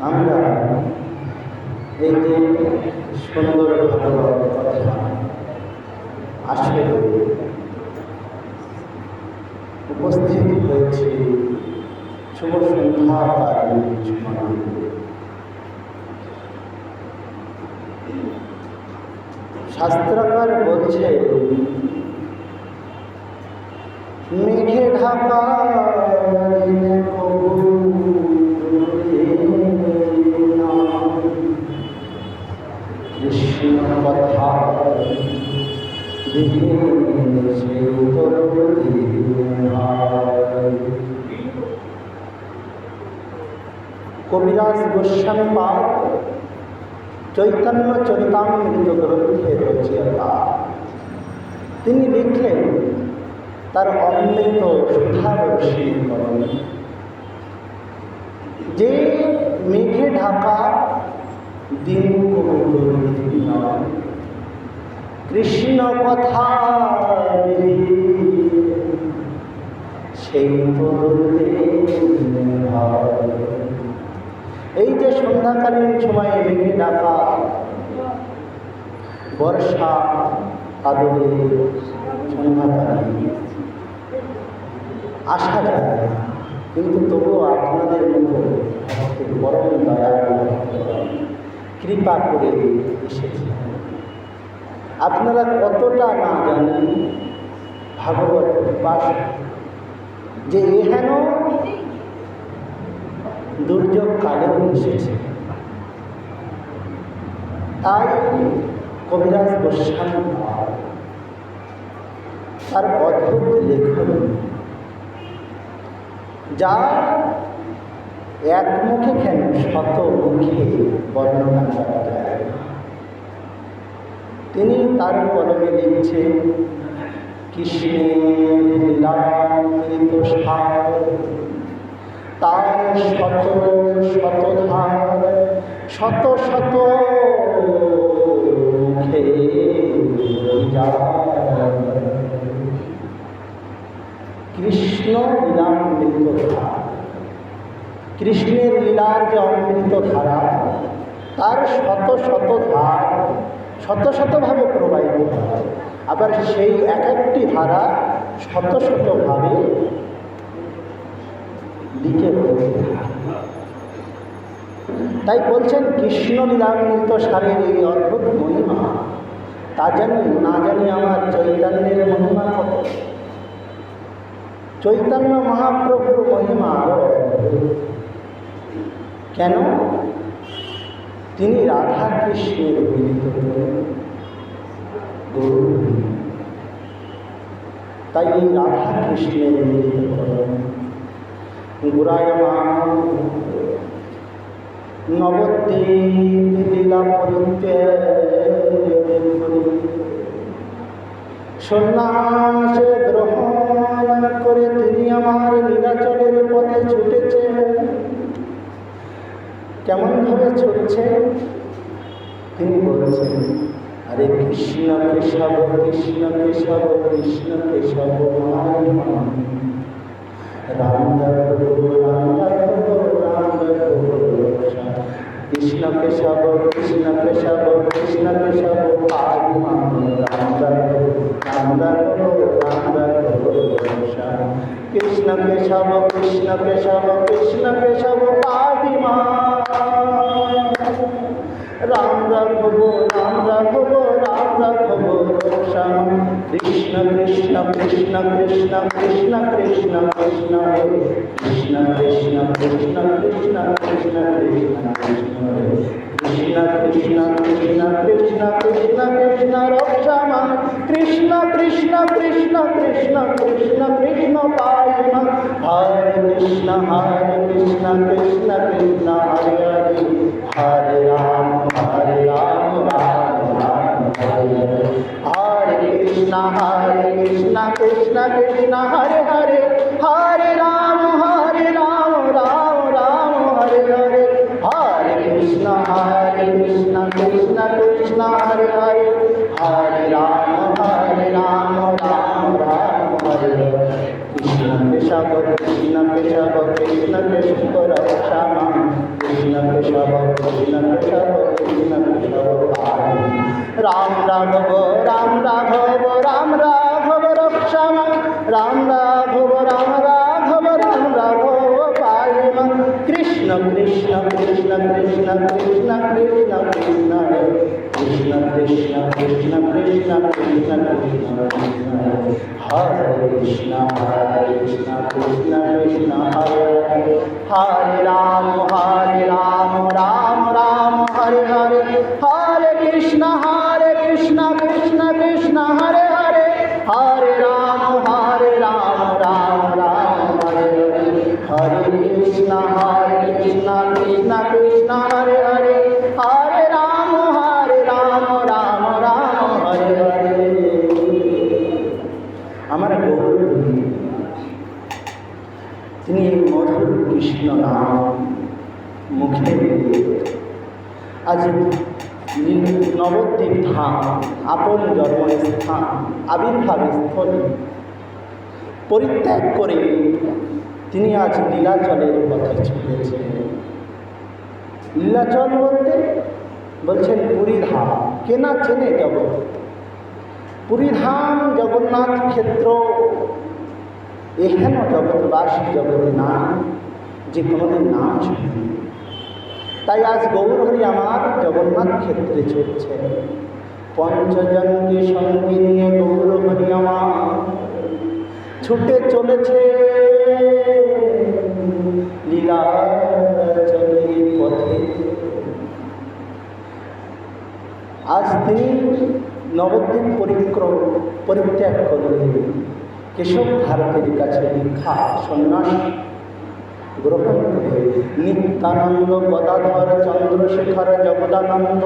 আমরা এই যে সুন্দর ভাগবত কথা আসলে উপস্থিত হয়েছে শুভ সন্ধ্যাকালীন সময়। শাস্ত্রকার বলছে মেঘে ঢাকা কৃষ্ণ কথা কবিরাজ গোস্বামী পাদ চৈতন্য চরিতামৃত গ্রন্থের রচয়িতা। তিনি লিখলেন তার অমৃত সুধাবর্ষীকরণ যে মেঘে ঢাকা দিন কৃষ্ণ কথা সেই এই যে সন্ধ্যাকালীন সময়ে মেঘে ঢাকা বর্ষা আদরে সন্ধ্যাকালীন আসা যায়, কিন্তু তবুও আপনাদের মতো পরম দয়ালু কৃপা করে এসেছে। আপনারা কতটা না জানেন ভাগবত উপাস যে এহেন দুর্যোগ কালেও এসেছে। তাই কবিরাজ গোস্বামী তার অদ্ভুত লেখন যা এক মুখে কেন শত মুখে বর্ণনা করা যায়। তিনি তার কলমে লিখছেন কৃষ্ণের লীলামৃত সার তার শত শত ধার শত শত মুখে কৃষ্ণ লীলামৃত ধারা, কৃষ্ণের লীলার যে অমৃত ধারা তার শত শত ধার শত শতভাবে প্রবাহিত হয়, আবার সেই এক একটি ধারা শত শতভাবে দিকে প্রবাহিত। তাই বলছেন কৃষ্ণ লীলামৃত সারের এই অদ্ভুত মহিমা তা জানি না জানি আমার চৈতন্যের মহিমা কত, চৈতন্য মহাপ্রভুর মহিমা আরো কেন তিনি রাধা কৃষ্ণের মিলিত গরু। তাই এই রাধা কৃষ্ণের মিলিত গুরায়মান নবদ্বীপ লীলা সন্ন্যাস গ্রহণ করে তিনি আমার লীলাচলের পথে ছুটেছেন। কেমন ভাবে ছুটছে তিনি বলছেন, আরে কৃষ্ণ কেশব কৃষ্ণ কেশব কৃষ্ণ কেশব রাম কৃষ্ণ কেশব কৃষ্ণ কেশব কৃষ্ণ কেশব কৃষ্ণ কেশব কৃষ্ণ কেশব কৃষ্ণ কেশব পাহিমা রাম রাঘব রাম রাঘব রাম রাঘব রক্ষাম কৃষ্ণ কৃষ্ণ কৃষ্ণ কৃষ্ণ কৃষ্ণ কৃষ্ণ কৃষ্ণ কৃষ্ণ কৃষ্ণ কৃষ্ণ কৃষ্ণ কৃষ্ণ কৃষ্ণ কৃষ্ণ কৃষ্ণ কৃষ্ণ কৃষ্ণ কৃষ্ণ কৃষ্ণ রক্ষাম কৃষ্ণ কৃষ্ণ কৃষ্ণ কৃষ্ণ কৃষ্ণ কৃষ্ণ পাহিমা হরে কৃষ্ণ কৃষ্ণ কৃষ্ণ হরে হরে হরে রাম রাম রাম হরে কৃষ্ণ কৃষ্ণ কৃষ্ণ হরে হরে হরে রাম রাম রাম হরে হরে হরে কৃষ্ণ কৃষ্ণ কৃষ্ণ হরে হরে হরে রাম রাম রাম হরে হরে কৃষ্ণ কেশব কৃষ্ণ কেশব কৃষ্ণ কেশব রক্ষাম কৃষ্ণ কেশব কৃষ্ণ কেশব কৃষ্ণ কেশব রাম রাঘব রাম রাঘব রাম রাঘব রক্ষাম রাম রাঘব রাম রাঘব রাম রাঘব পায়ম কৃষ্ণ কৃষ্ণ কৃষ্ণ কৃষ্ণ কৃষ্ণ কৃষ্ণ কৃষ্ণ কৃষ্ণ কৃষ্ণ কৃষ্ণ কৃষ্ণ কৃষ্ণ কৃষ্ণ হরে কৃষ্ণ কৃষ্ণ কৃষ্ণ হরে হরে রাম রাম রাম হরে হরে হরে কৃষ্ণ কৃষ্ণ কৃষ্ণ হরে হরে হরে রাম রাম রাম হরে হরে কৃষ্ণ কৃষ্ণ কৃষ্ণ হরে হরে হরে রাম রাম রাম হরে হরে। আমার গৌর তিনি এই মধুর কৃষ্ণ নাম মুখে আজ নবদ্বীপ ধাম আপন জন্মস্থান আবির্ভাব স্থল পরিত্যাগ করে তিনি আজ লীলাচলের পথে চলেছেন। লীলাচল বলতে বলছেন পুরী ধাম। কে না চেনে জগৎ? পুরী ধাম জগন্নাথ ক্ষেত্র এহেন জগৎবাসী জগতে না যে কোনোদিন নাম শুনি। তাই আজ গৌরহরি আমার জগন্নাথ ক্ষেত্রে চলছে। পঞ্চজনকে সঙ্গে নিয়ে গৌরহরি আমার ছুটে চলেছে লীলাচলের পথে। আজ তিনি নবদ্বীপ পরিত্যাগ করলেন। কেশব ভারতের কাছে দীক্ষা সন্ন্যাস গ্রহণ করে নিত্যানন্দ গদাধর চন্দ্রশেখর জগদানন্দ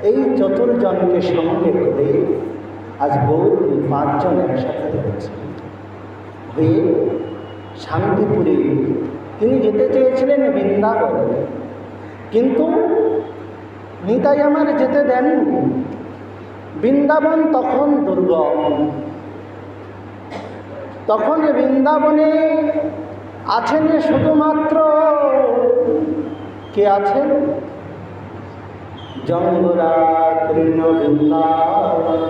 এই চতুর্জনকে সঙ্গে করে আজ গৌর পাঁচজন একসাথে রয়েছে হয়ে শান্তিপুরে তিনি যেতে চেয়েছিলেন বৃন্দাবনে, কিন্তু নিতাই আমার যেতে দেননি। বৃন্দাবন তখন দুর্গম। তখন বৃন্দাবনে আছেন শুধুমাত্র কে আছেন? জঙ্গলা কৃষ্ণ বৃন্দাবন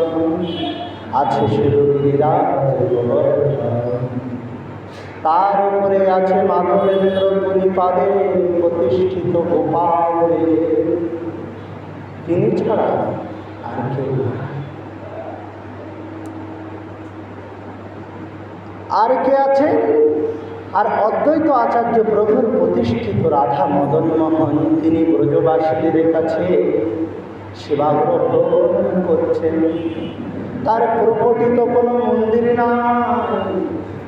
আছে শুধু গিরিরাজ, তার উপরে আছে মাধবেন্দ্র পুরীপাদে প্রতিষ্ঠিত গোপাল। তিনি ছাড়া আর কেউ আর কে আছে? আর অদ্বৈত আচার্য প্রভুর প্রতিষ্ঠিত রাধা মদন মোহন তিনি ব্রজবাসীদের কাছে সেবা গ্রহণ করছেন। তার প্রকটিত কোনো মন্দির না,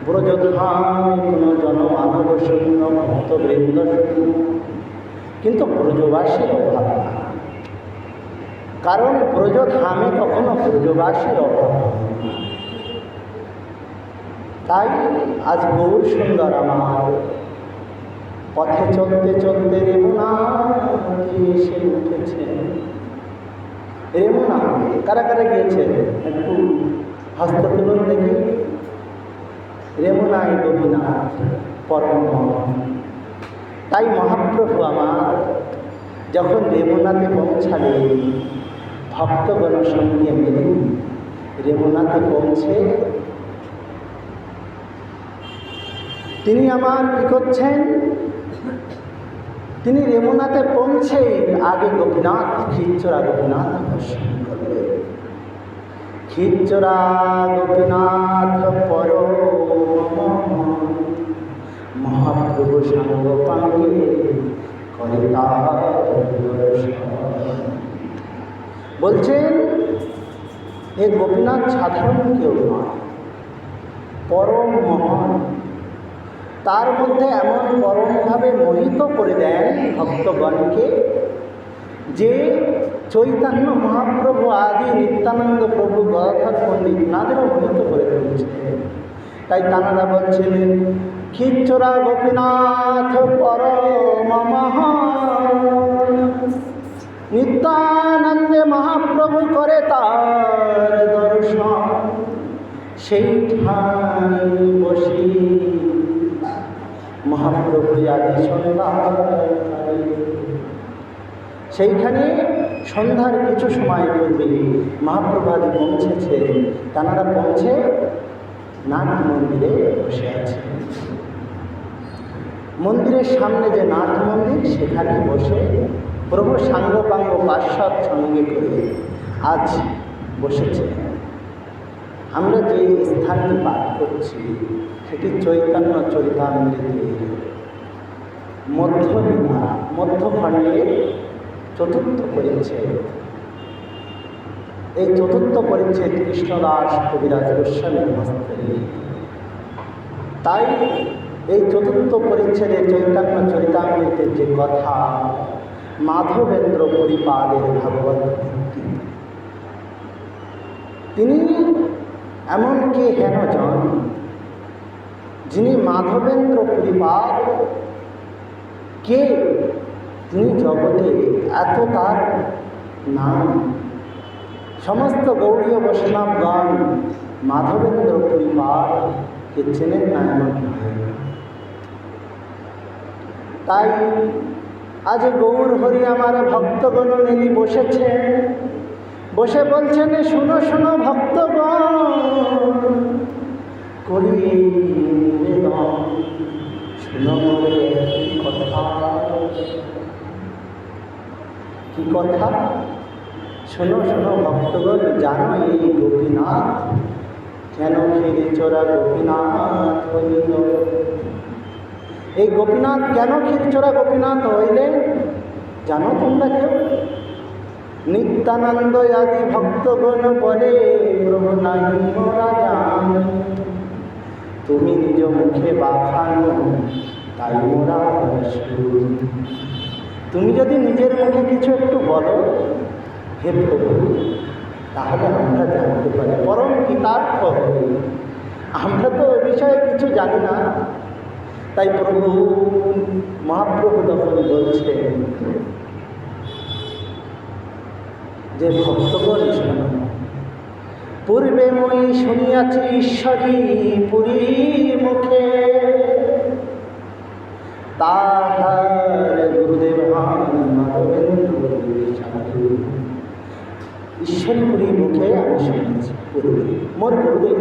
ব্রজধাম কোনো জনমানব শূন্য ভক্তবৃন্দ শূন্য, কিন্তু ব্রজবাসীর অভাব না। কারণ ব্রজধামে কখনো ব্রজবাসীর অভাব। তাই আজ গৌর সুন্দর আমার পথে চলতে চলতে রেমুনাতে এসে উঠেছে। রেমুনা কারা কারা গিয়েছে একটু হস্ত তুলুন দেখি। রেমুনাই গোপীনাথ পরম। তাই মহাপ্রভু আমার যখন রেমুনাতে পৌঁছালেন, ভক্তগণ সঙ্গে মিলে রেমুনাতে পৌঁছে তিনি আমার কী করছেন? তিনি রেমুনাতে পৌঁছে আগে গোপীনাথ খিচ্চরা গোপীনাথ দর্শন করলেন। খিচ্চরা গোপীনাথ পরম মহাপ্রভু সঙ্গ পাঙ্গে করে তার দর্শন। বলছেন এ গোপীনাথ সাধারণ কেউ নয়, পরম মহান। তার মধ্যে এমন পরমভাবে মোহিত করে দেন ভক্তগণকে যে চৈতন্য মহাপ্রভু আদি নিত্যানন্দ প্রভু গদাধর পণ্ডিত নাদেরও মোহিত করে তুলছে। তাই তাঁরা বলছেন খিচ্চরা গোপীনাথ পরম মহান, নিত্যানন্দে মহাপ্রভু করে তার দর্শন। সেই ঠাই বসি মহাপ্রভু আদি সন্ধ্যা। সেইখানে সন্ধ্যার কিছু সময় পূর্বে মহাপ্রভাদি পৌঁছেছে। তাঁরা পৌঁছে নাট মন্দিরে বসে আছে। মন্দিরের সামনে যে নাট মন্দির, সেখানে বসে প্রভু সাঙ্গপাঙ্গ পার্শ্বদ সঙ্গে করে আজ বসেছে। আমরা যে স্থানটি পাঠ করছি সেটি চৈতন্য চরিতামৃতের মধ্যখণ্ডের চতুর্থ পরিচ্ছেদ। এই চতুর্থ পরিচ্ছেদ কৃষ্ণদাস কবিরাজ গোস্বামীর হস্তে। তাই এই চতুর্থ পরিচ্ছেদে চৈতন্য চরিতামৃতের যে কথা, মাধবেন্দ্র পরিপাদের ভাগবত ভিত্তি। তিনি এমনকি হেনজন যিনি মাধবেন্দ্র পরিপাদ কে, তিনি জগতে এত তার নাম। সমস্ত গৌড়ীয় বৈষ্ণবগণ মাধবেন্দ্র পরিপাদকে চেনেন না এমন নয়। তাই আজ গৌর হরি আমার ভক্তগণ মিলি বসেছেন, বসে বলছেন, শুনো শুনো ভক্তগণ, করি নিবেদন, শুনো কথা। কি কথা? শোনো শোনো ভক্তগণ, জানো এই গোপীনাথ কেন ক্ষীরচোরা গোপীনাথ হইল? এই গোপীনাথ কেন ক্ষীরচোরা গোপীনাথ হইলেন জানো তোমরা কেউ? নিত্যানন্দ আদি ভক্তগণ বলে, প্রভু নাহি মোরা জানি, তুমি নিজ মুখে বাখানো তাই মোরা শুনি। তুমি যদি নিজের মুখে কিছু একটু বলো হে প্রভু, তাহলে আমরা জানতে পারি, পরম কৃতার্থ হই। আমরা তো এ বিষয়ে কিছু জানি না। তাই প্রভু মহাপ্রভু তখন বলছেন যে ভক্তগণ শোনো, পূর্বে মই শুনিয়াছি ঈশ্বরী পুরী মুখে, তাহার গুরুদেব ঈশ্বরপুরী মুখে আমি শুনেছি পূর্বে মোর গুরুদেব।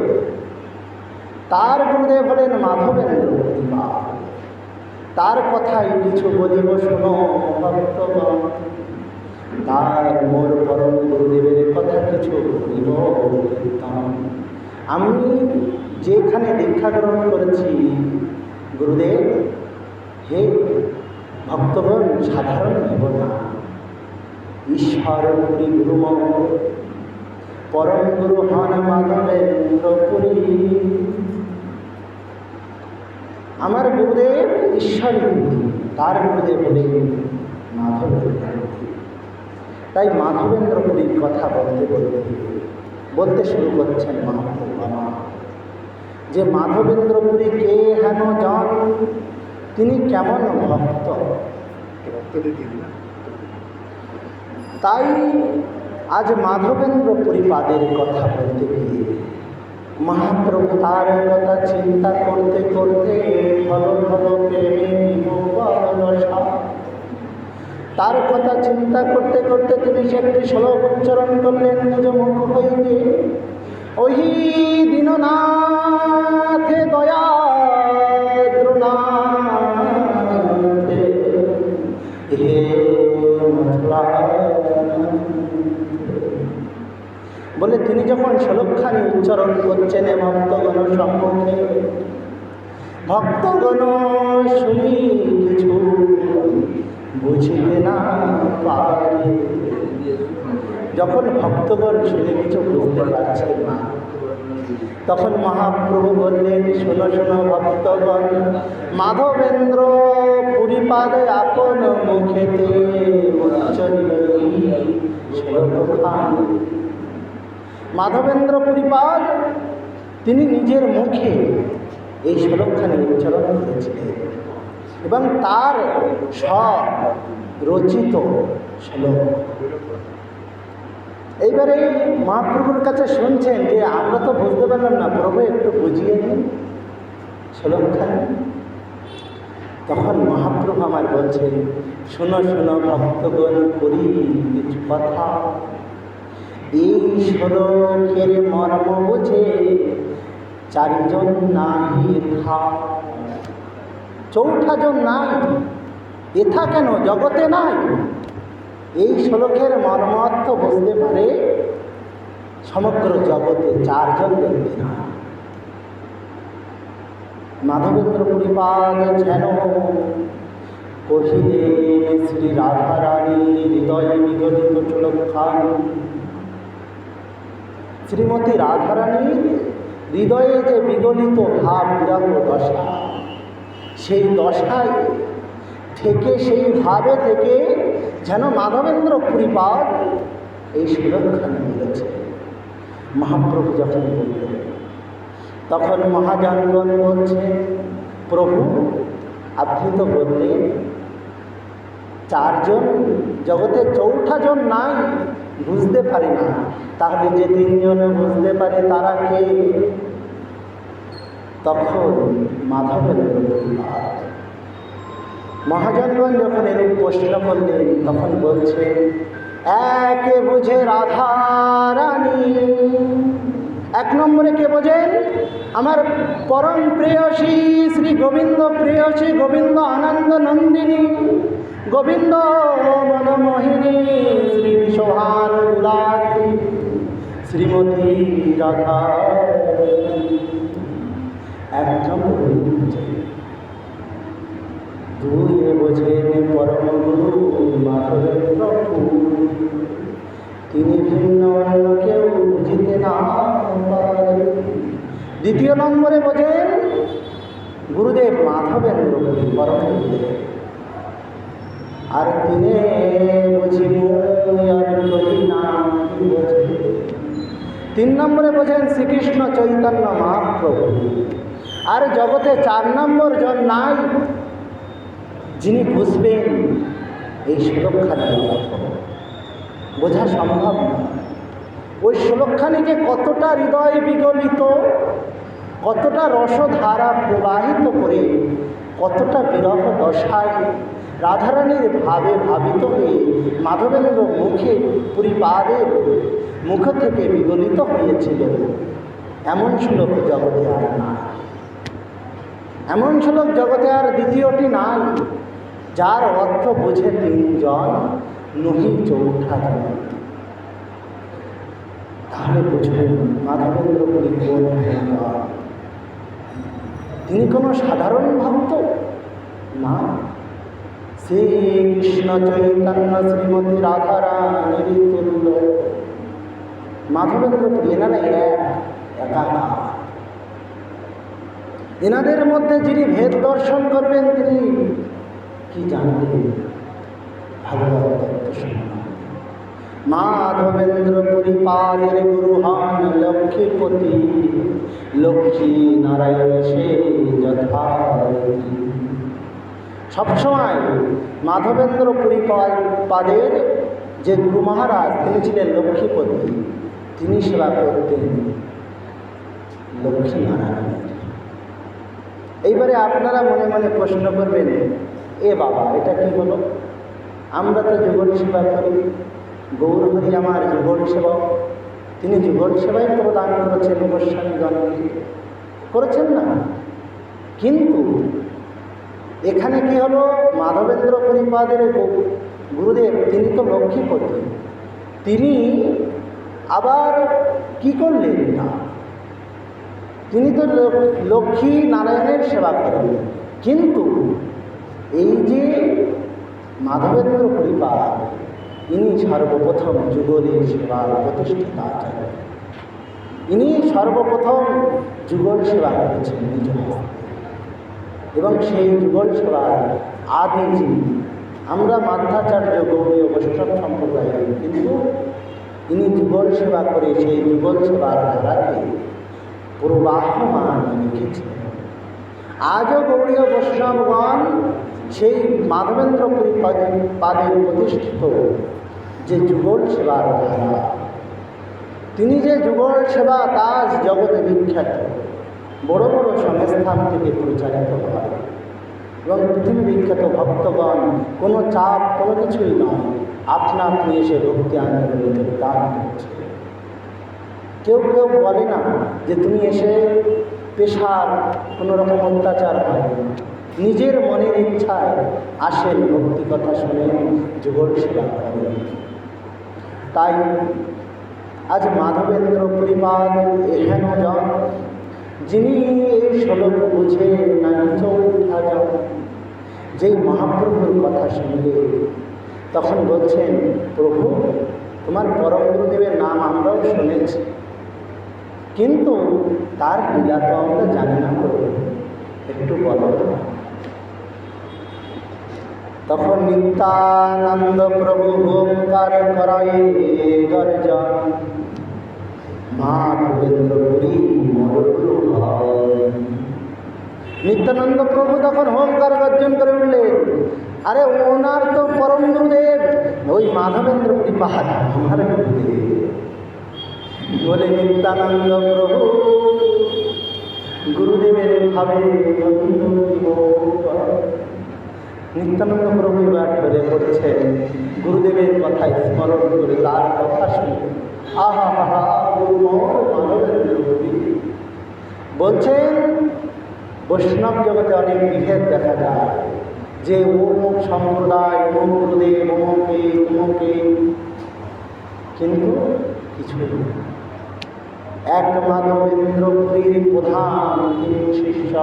তার গুরুদেব হলেন মাধবেন্দ্র পরিপাদ। তার কথাই কিছু বলিব শোনো ভক্তগণ, তার মোর পরম গুরুদেবের কথা কিছু বলিব কীর্তন। আমি যেখানে দীক্ষা গ্রহণ করেছি, গুরুদেব হে ভক্তগণ সাধারণ নেব না, ঈশ্বর পুরী গুরুম পরম গুরু হন মাধবেন্দ্র পুরী। আমার গুরুদেব ঈশ্বর পুরী, তার গুরুদেব হলেন মাধবেন্দ্র পুরী। তাই মাধবেন্দ্র পুরীর কথা বলতে শুরু করছেন মহাপ্রভু বাবা, যে মাধবেন্দ্র পুরী কে হেন জন, তিনি কেমন ভক্ত। তাই আজ মাধবেন্দ্র পরিপাদের কথা বলতে গিয়ে মহাপ্রভু তার কথা চিন্তা করতে করতে তার কথা চিন্তা করতে করতে তিনি সে একটি শ্লোক উচ্চারণ করলেন নিজ মুখ হইতে, ওহি দীননাথে দয়া দ্রুনাথে হে বলে তিনি যখন শ্লোকখানি উচ্চারণ করছেন ভক্তগণ সম্মুখে, ভক্তগণ শুনি কিছু বুঝিতে না পারে। যখন ভক্তগণ শুনে কিছু বুঝতে পারছেন না, তখন মহাপ্রভু বললেন, শোনো শোনো ভক্তগণ, মাধবেন্দ্র পুরীপাদে আপন মুখেতে উচ্চরিল শ্লোকখান। মাধবেন্দ্র পুরীপাদ তিনি নিজের মুখে এই শ্লোকখানি উচ্চারণ করেছিলেন এবং তার স্বরচিত শ্লোক। এইবারে মহাপ্রভুর কাছে শুনছেন যে আমরা তো বুঝতে পারলাম না, প্রভু একটু বুঝিয়ে দিন শ্লোকখানি। তখন মহাপ্রভু আমার বলছেন, শোনো শোনো ভক্তগণ, করি কিছু কথা। এই শ্লোকের মর্ম বুঝে চারিজন নাই এথা। চৌঠাজন নাই, এথা কেন জগতে নাই? এই শ্লোকের মর্মার্থ বুঝতে পারে সমগ্র জগতে চারজন ব্যক্তি না। মাধবেন্দ্র পরিপাদ যেন কহিলেন শ্রী রাধারানী হৃদয়ে বিগলিত চলক্ষান। শ্রীমতী রাধারানীর হৃদয়ে যে বিগলিত ভাব বিরাগ দশা, সেই দশায় থেকে, সেই ভাবে থেকে যেন মাধবেন্দ্র পরিপাদ এই সুরক্ষানে মিলেছে। মহাপ্রভু যখন বললেন, তখন মহাজনগণ বলছে, প্রভু আপনি তো বললেন চারজন, জগতে চৌঠাজন নাই, বুঝতে পারি না, তাহলে যে তিনজনে বুঝতে পারে তারা কে? তখন মাধবেন্দ্র পরিপাদ মহাজনগণ যখন এরূপ প্রশ্ন করলেন, তখন বলছে, একে বুঝে রাধারানী। এক নম্বরে কে বোঝেন? আমার পরম প্রেয়সী শ্রী গোবিন্দ প্রেয়সী, গোবিন্দ আনন্দ নন্দিনী, গোবিন্দ মনমোহিনী, শ্রী শোভান দুলারী শ্রীমতী রাধা। এক নম্বরে বোঝেন। দুই বোঝেন পরম গুরু মাধবেন্দ্র, তিনি ভিন্ন অন্য কেউ বুঝিতে না পারে। দ্বিতীয় নম্বরে বোঝেন গুরুদেব মাধবেন্দ্র পরম গুরুদেব। আর তিনি বুঝি আর করি না বোঝে। তিন নম্বরে বোঝেন শ্রীকৃষ্ণ চৈতন্য মহাপ্রভু। আর জগতে চার নম্বর জন নাই যিনি বুঝবেন এই সুরক্ষার অর্থ। বোঝা সম্ভব না। ওই শ্লোকখানিকে কতটা হৃদয় বিগলিত, কতটা রসধারা প্রবাহিত করে, কতটা বিরহ দশায় রাধারানীর ভাবে ভাবিত হয়ে মাধবেন্দ্র মুখে পরিপাদের মুখ থেকে বিগলিত হয়েছিল, এমন শ্লোক জগতে আর নাই। এমন শ্লোক জগতে আর দ্বিতীয়টি নাই, যার অর্থ বুঝে তিনজন, নহি চৌঠাজন। তাহলে বুঝবেন মাধবেন্দ্র পুরী কোন ভগবান। তিনি কোনো সাধারণ ভক্ত না। শ্রীকৃষ্ণ চৈতন্য শ্রীমতী রাধারানীর তুল্য মাধবেন্দ্র পুরী। এনারা একাকার। এনাদের মধ্যে যিনি ভেদ দর্শন করবেন, তিনি কি জানবেন? ভগবত তত্ত্ব সম্বন্ধে। মাধবেন্দ্র পরিপাদের গুরু হন লক্ষ্মীপতি, লক্ষ্মী নারায়ণ সে যথারথী। সবসময় মাধবেন্দ্র পরিপাদের যে গুরু মহারাজ, তিনি ছিলেন লক্ষ্মীপতি। তিনি সেবা করতেন লক্ষ্মী নারায়ণের। এইবারে আপনারা মনে মনে প্রশ্ন করবেন, এ বাবা এটা কি হলো? আমরা তো যুগল সেবা করি, গৌরহরি আমার যুগল সেবক, তিনি যুগল সেবাই প্রদান করেছেন গোস্বামীগণকে, করেছেন না? কিন্তু এখানে কি হলো? মাধবেন্দ্র পরিপাদের গুরুদেব তিনি তো লক্ষ্মীপতি, তিনি আবার কি করলেন না? তিনি তো লক্ষ্মী নারায়ণের সেবা করেন, কিন্তু এই যে মাধবেন্দ্র পরিপাদ, ইনি সর্বপ্রথম যুগলের সেবার প্রতিষ্ঠিতা আচার্য। ইনি সর্বপ্রথম যুগল সেবা করেছেন নিজ হাতে, এবং সেই যুগল সেবার আদি যিনি, আমরা মাধ্যাচার্য গৌড়ীয় বৈষ্ণব সম্প্রদায়ের, কিন্তু ইনি যুগল সেবা করে সেই যুগল সেবার ধারাকে প্রবাহমান রেখেছেন। আজও গৌড়ীয় বৈষ্ণবগণ সেই মাধবেন্দ্র পরিপাদের প্রতিষ্ঠিত যে যুগল সেবার ধারা, তিনি যে যুগল সেবা তা জগতে বিখ্যাত, বড় বড় সংস্থান থেকে পরিচালিত হয়। এবং পৃথিবী বিখ্যাত ভক্তগণ কোনো চাপ কোনো কিছুই নয়, আপনা আপনি এসে ভক্তি আন্দোলনে দান করছে। কেউ কেউ বলে না যে তুমি এসে পেশার কোনো রকম অত্যাচার হয়, নিজের মনের ইচ্ছায় আসেন, ভক্তি কথা শুনে যুগল সেবা করেন। তাই আজ মাধবেন্দ্র পরিপাদ এহেন জন, যিনি এই শ্লোক বুঝে নাই চৌঠা জন। যেই মহাপ্রভুর কথা শুনলে তখন বলছেন, প্রভু তোমার পরম গুরুদেবের নাম আমরাও শুনেছি, কিন্তু তার লীলা তো আমরা জানি না, প্রভু একটু বলো। তখন নিত্যানন্দ প্রভু ওঙ্কার করায় গর্জন, মাধবেন্দ্র পুরী মরগুরু হয়। নিত্যানন্দ প্রভু তখন হোমকার গর্জন করে উঠলেন, আরে ওনার তো পরম গুরুদেব ওই মাধবেন্দ্র পুরী পাহাড় আমার গুরুদেব। বলে নিত্যানন্দ প্রভু গুরুদেবের ভাবে নিত্যানন্দ প্রভু এবার ধরে পড়ছেন, গুরুদেবের কথায় স্মরণ করে তার কথা শুনে আহা হা মাধবেন্দ্র পুরী। বলছেন বৈষ্ণব জগতে অনেক বিভেদ দেখা যায়, যে অমুক সম্প্রদায় অমুক গুরুদেব অমুকে অমুকে, কিন্তু কিছুই না। এক মাধবেন্দ্র পুরীর প্রধান শিষ্য,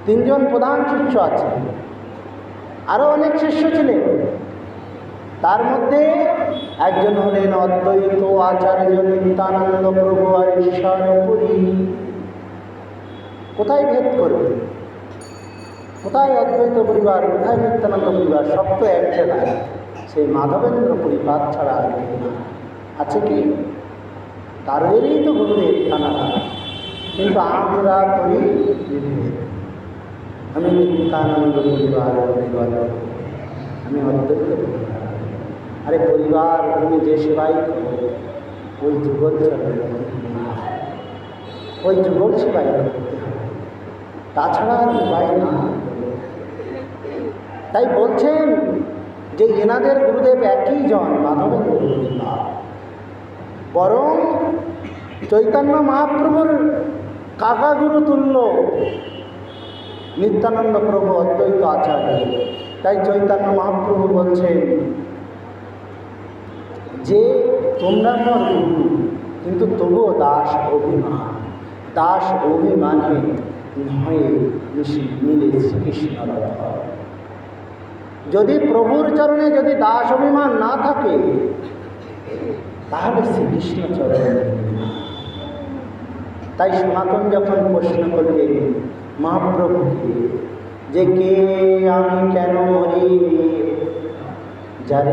তিনজন প্রধান শিষ্য আছে, আরও অনেক শিষ্য ছিলেন। তার মধ্যে একজন হলেন অদ্বৈত আচার্য নিত্যানন্দ প্রভু আর ঈশ্বর পুরী। কোথায় ভেদ করবে? কোথায় অদ্বৈত পরিবার, কোথায় নিত্যানন্দ পরিবার? সব তো এক জায়গায়, সেই মাধবেন্দ্র পরিবার ছাড়া আছে কি? তাদেরই তো গুরুদেব টানা, কিন্তু আমরা করি বিভেদ। আমি নিত্যানন্দ পরিবার, আমি অদ্বৈত পরিবার। আরে পরিবার তুমি যে সেবাই করো ওই যুগল চলে, ওই যুগল সেবাই করতে হবে, তাছাড়া আর উপায় না। তাই বলছেন যে এনাদের গুরুদেব একই জন, মাধবেন্দ্র পরিবার। বরং চৈতন্য মহাপ্রভুর কাকা গুরু তুল্য নিত্যানন্দ প্রভু অদ্বৈত আচার্য। তাই চৈতন্য মহাপ্রভু বলছেন যে তোমরা মোর গুরু, কিন্তু তবুও দাস অভিমান, দাস অভিমানে নয় মিলে শ্রীকৃষ্ণ। যদি প্রভুর চরণে যদি দাস অভিমান না থাকে তাহলে শ্রীকৃষ্ণ চরণে। তাই সনাতন যখন প্রশ্ন করলেন মহাপ্রভুকে যে কে আমি কেন মরি, যারে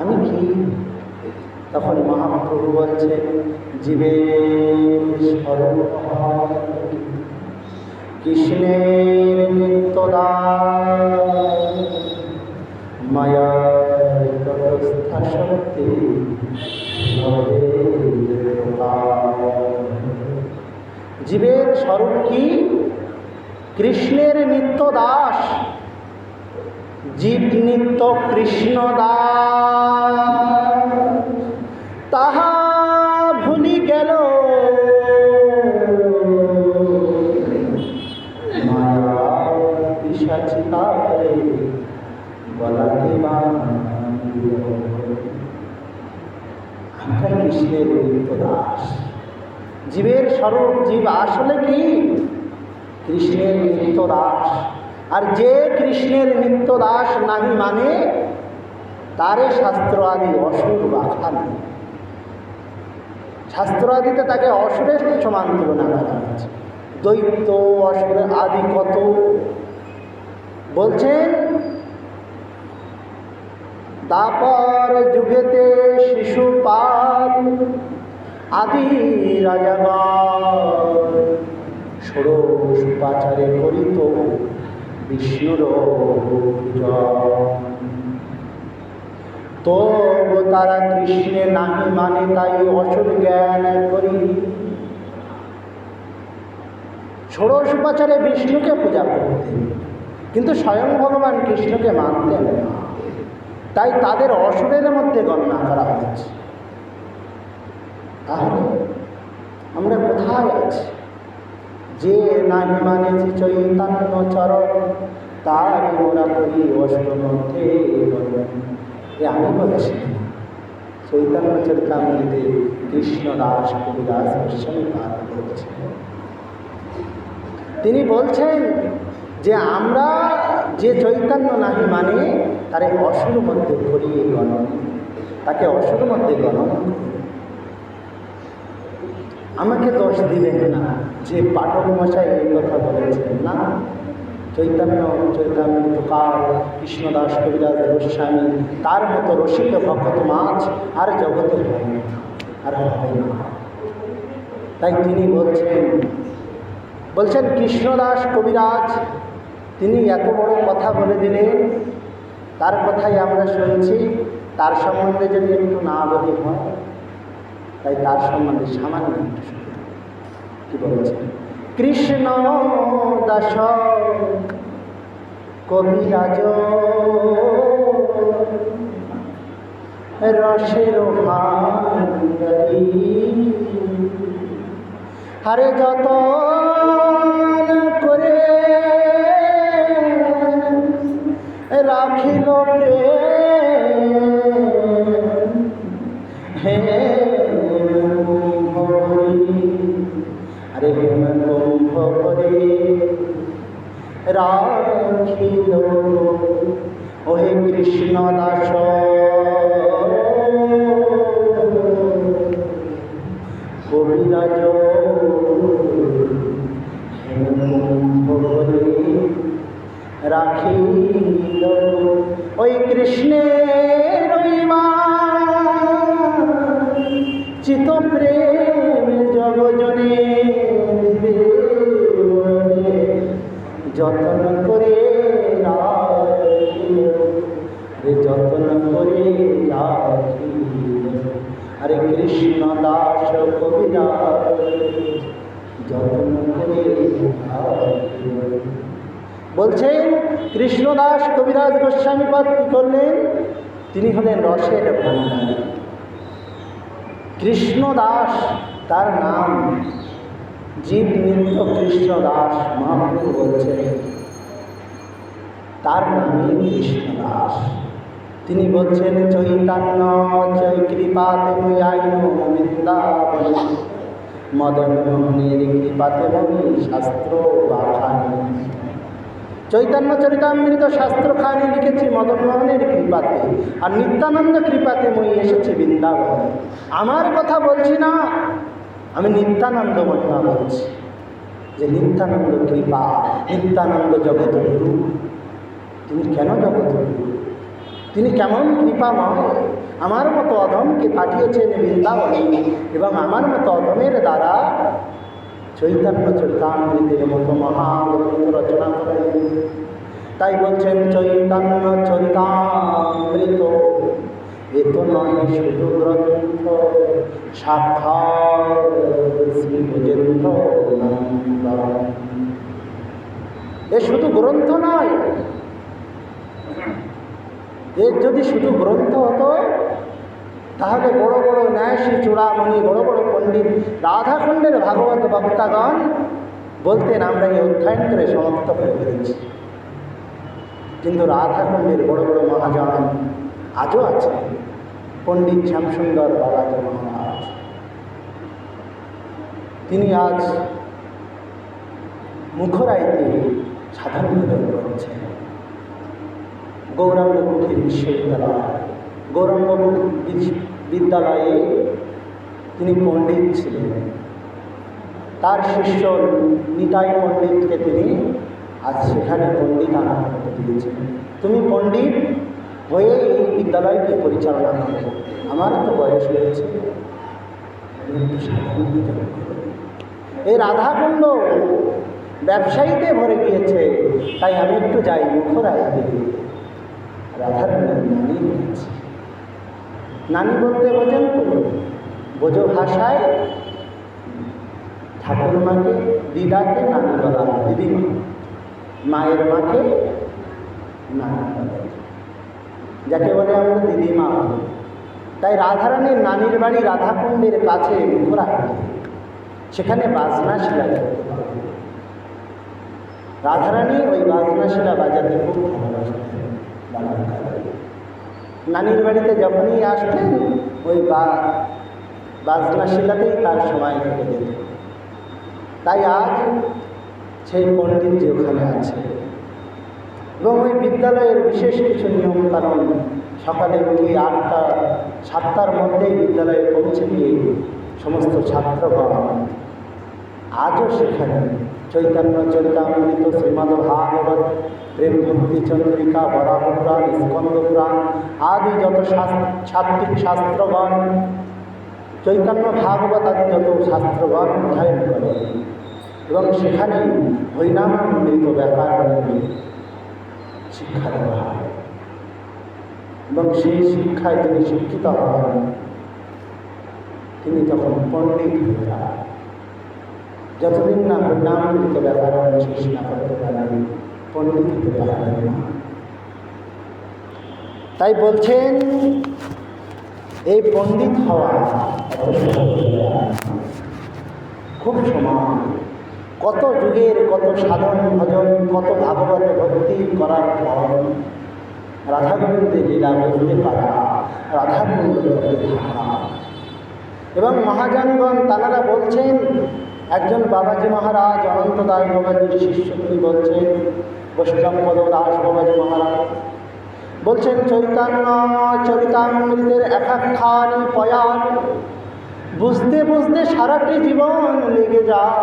আমি কি, তখন মহাপ্রভু বলছেন জীবের স্বরূপ কৃষ্ণের নিত্যদাস, মায়া তটস্থা শক্তি জীবের স্বরূপ কি? কৃষ্ণের নিত্য দাস। জীব নিত্য কৃষ্ণ দাস, তাহা ভুলি গেল মায়া পিশাচি তারে বলাকে বা আমরা কৃষ্ণের নিত্য দাস। জীবের স্বরূপ জীব আসলে কি? কৃষ্ণের নিত্য দাস। আর যে কৃষ্ণের নিত্য দাস নাহি মানে তারে শাস্ত্র আদি অসুর বাখান। শাস্ত্র আদিতে তাকে অসুরের সমান তুলনা করা হয়েছে। দৈত্য অসুর আদি কত বলছেন। দাপর যুগেতে শিশুপাল আদি রাজাগণ ষোড়শ উপাচারে করিত বিষ্ণুর পূজা। তবু তারা কৃষ্ণে নাহি মানে তাই অসুর জ্ঞান করি। ষোড়শ উপাচারে বিষ্ণুকে পূজা করতেন, কিন্তু স্বয়ং ভগবান কৃষ্ণকে মানতেন না, তাই তাদের অসুরের মধ্যে গণনা করা হয়েছে। তাহলে আমরা কোথায় আছি? যে নাহি মানেছি চৈতন্য চরণ, তার মোরা করি অসুর মধ্যে গণন। আমি বলছি চৈতন্য চরিতামৃতে কৃষ্ণদাস কবিদাস গোস্বামী পাঠ করেছেন। তিনি বলছেন যে আমরা যে চৈতন্য নাহি মানে তারে অসুর মধ্যে করিয়ে গণন, তাকে অসুর মধ্যে গণন। আমাকে দোষ দিবেন না যে পাঠক মশাই এই কথা বলেছেন, না, চৈতন্য চৈতামৃতকার কৃষ্ণদাস কবিরাজ গোস্বামী তার মতো রসিক ভক্ত মাছ আর জগতে হয় না, আর হয় না। তাই তিনি বলছেন কৃষ্ণদাস কবিরাজ তিনি এত বড় কথা বলে দিলেন, তার কথাই আমরা শুনছি, তার সম্বন্ধে যদি একটু না বলি হয়, তাই তার সম্বন্ধে সামান্য একটু শুনি। কি বলছেন? কৃষ্ণ দাস কবিরাজ রসের ভাণ্ডারী, হারে যত করে রাখিল হে আরে হেম কুম্ভ করে রাখিল ওহে কৃষ্ণ দাস কবিরাজ হেম কুম্ভ করে রাখিল ওই কৃষ্ণের চিত প্রেম জগজনে যতন করে যতন করে আরে কৃষ্ণ দাস কবিরাজ যতন করে। বলছেন কৃষ্ণদাস কবিরাজ গোস্বামীপাদ কি করলেন? তিনি হলেন রসের ভাণ্ডারী। কৃষ্ণদাস তার নাম, জীব নিত্য কৃষ্ণদাস মহাপ্রভু বলছেন তার নামই কৃষ্ণদাস। তিনি বলছেন চৈতন্য কৃপাতে মই আইন বৃন্দাবন, মদন মোহনের কৃপাতে মই শাস্ত্র বাখানি। চৈতন্য চরিতামৃত শাস্ত্রখানি লিখেছি মদন মোহনের কৃপাতে, আর নিত্যানন্দ কৃপাতে মই এসেছি বৃন্দাবনে। আমার কথা বলছি না, আমি নিত্যানন্দ মহিমা বলছি, যে নিত্যানন্দ কৃপা, নিত্যানন্দ জগৎগুরু। তিনি কেন জগৎগুরু? তিনি কেমন কৃপাময়! আমার মতো অধমকে পাঠিয়েছেন বৃন্দাবনে, এবং আমার মতো অধমের দ্বারা চৈতন্য চরিতামৃতের মতো মহাগ্রন্থ রচনা করেন। তাই বলছেন চৈতন্য চরিতামৃত এ তো নয় শুধু গ্রন্থ, সাক্ষাৎ শ্রী ব্রজেন্দ্র নন্দন। এ শুধু গ্রন্থ নয়, এর যদি শুধু গ্রন্থ হতো তাহলে বড় বড় ন্যাসী চূড়ামণি, বড় বড় পণ্ডিত, রাধাখণ্ডের ভাগবত বক্তাগণ বলতেন আমরা এই অধ্যয়ন করে সমাপ্ত করে ফেলেছি। কিন্তু রাধাখণ্ডের বড় বড় মহাজন আজও আছে। পণ্ডিত শ্যামসুন্দর বাবাজি মহারাজ, তিনি আজ মুখরাইতে সাধারণ ভোজন করছেন। গৌরাঙ্গমুখী বিশ্ববিদ্যালয়, গৌরাঙ্গ বিদ্যালয়ে তিনি পণ্ডিত ছিলেন। তার শিষ্য নিতাই পণ্ডিতকে তিনি আজ সেখানে পণ্ডিত আনা করতে দিয়েছেন। তুমি পণ্ডিত হয়ে এই বিদ্যালয়কে পরিচালনা করো, আমার তো বয়স হয়েছে, এই রাধাকুণ্ড ব্যবসায়ীতে ভরে গিয়েছে, তাই আমি একটু যাই মুখরাইতে। রাধাকুণ্ডের নানি হয়েছে। নানি বলতে বোঝেন তো, বোঝো ভাষায় ঠাকুরমাকে দিদাকে নানি বলা হয়, দিদিমা। মায়ের মাকে নানি বলে, যাকে বলে আমরা দিদিমা। তাই রাধারানীর নানির বাড়ি রাধাকুণ্ডের কাছে মুখরাহাটে, সেখানে বাজনাশিলা দেখতে পাবে। রাধারানী ওই বাজনাশিলা বাজাতে খুব ভালোবাসতেন। নানির বাড়িতে যখনই আসতেন ওই বাজনাশিলাতেই তার সময় কেটে যেত। তাই আজ সেই পণ্ডিত যে ওখানে আছে, এবং ওই বিদ্যালয়ের বিশেষ কিছু নিয়মকানুন, সকালে উঠে 8টা 7টার মধ্যেই বিদ্যালয়ে পৌঁছে গিয়ে সমস্ত ছাত্রগণ আজও সেখানে চৈতন্য চরিতামৃত, শ্রীমদ্ ভাগবত, প্রেম ভক্তি চন্দ্রিকা, বরাহপুরাণ, স্কন্দ পুরাণ আদি যত সাত্ত্বিক শাস্ত্রগণ, চৈতন্য ভাগবত আদি যত শাস্ত্রগণ অধ্যয়ন করে, এবং সেখানে হরিনামামৃত ব্যাকরণের শিক্ষা দেওয়া হয়। এবং সেই শিক্ষায় তিনি শিক্ষিত হন, তিনি তখন পণ্ডিত হয়ে যান। যতদিন না হরিনামামৃত ব্যাকরণ শেষ না করতে পারেন, পণ্ডিত হতে পারেন না। তাই বলছেন এই পণ্ডিত হওয়া খুব সমান। কত যুগের কত সাধন ভজন, কত ভাগবত ভক্তি করার পর রাধা গোবিন্দের লীলা বুঝতে পারা, রাধা গোবিন্দের থাকা। এবং মহাজনগণ তাঁরা বলছেন, একজন বাবাজি মহারাজ অনন্ত দাস বাবাজির শিষ্য, তিনি বলছেন, বৈষ্ণবপদ দাস বাবাজি মহারাজ বলছেন, চৈতন্য চরিতামৃতের এক একখানি পয়ার বুঝতে বুঝতে সারাটি জীবন লেগে যায়।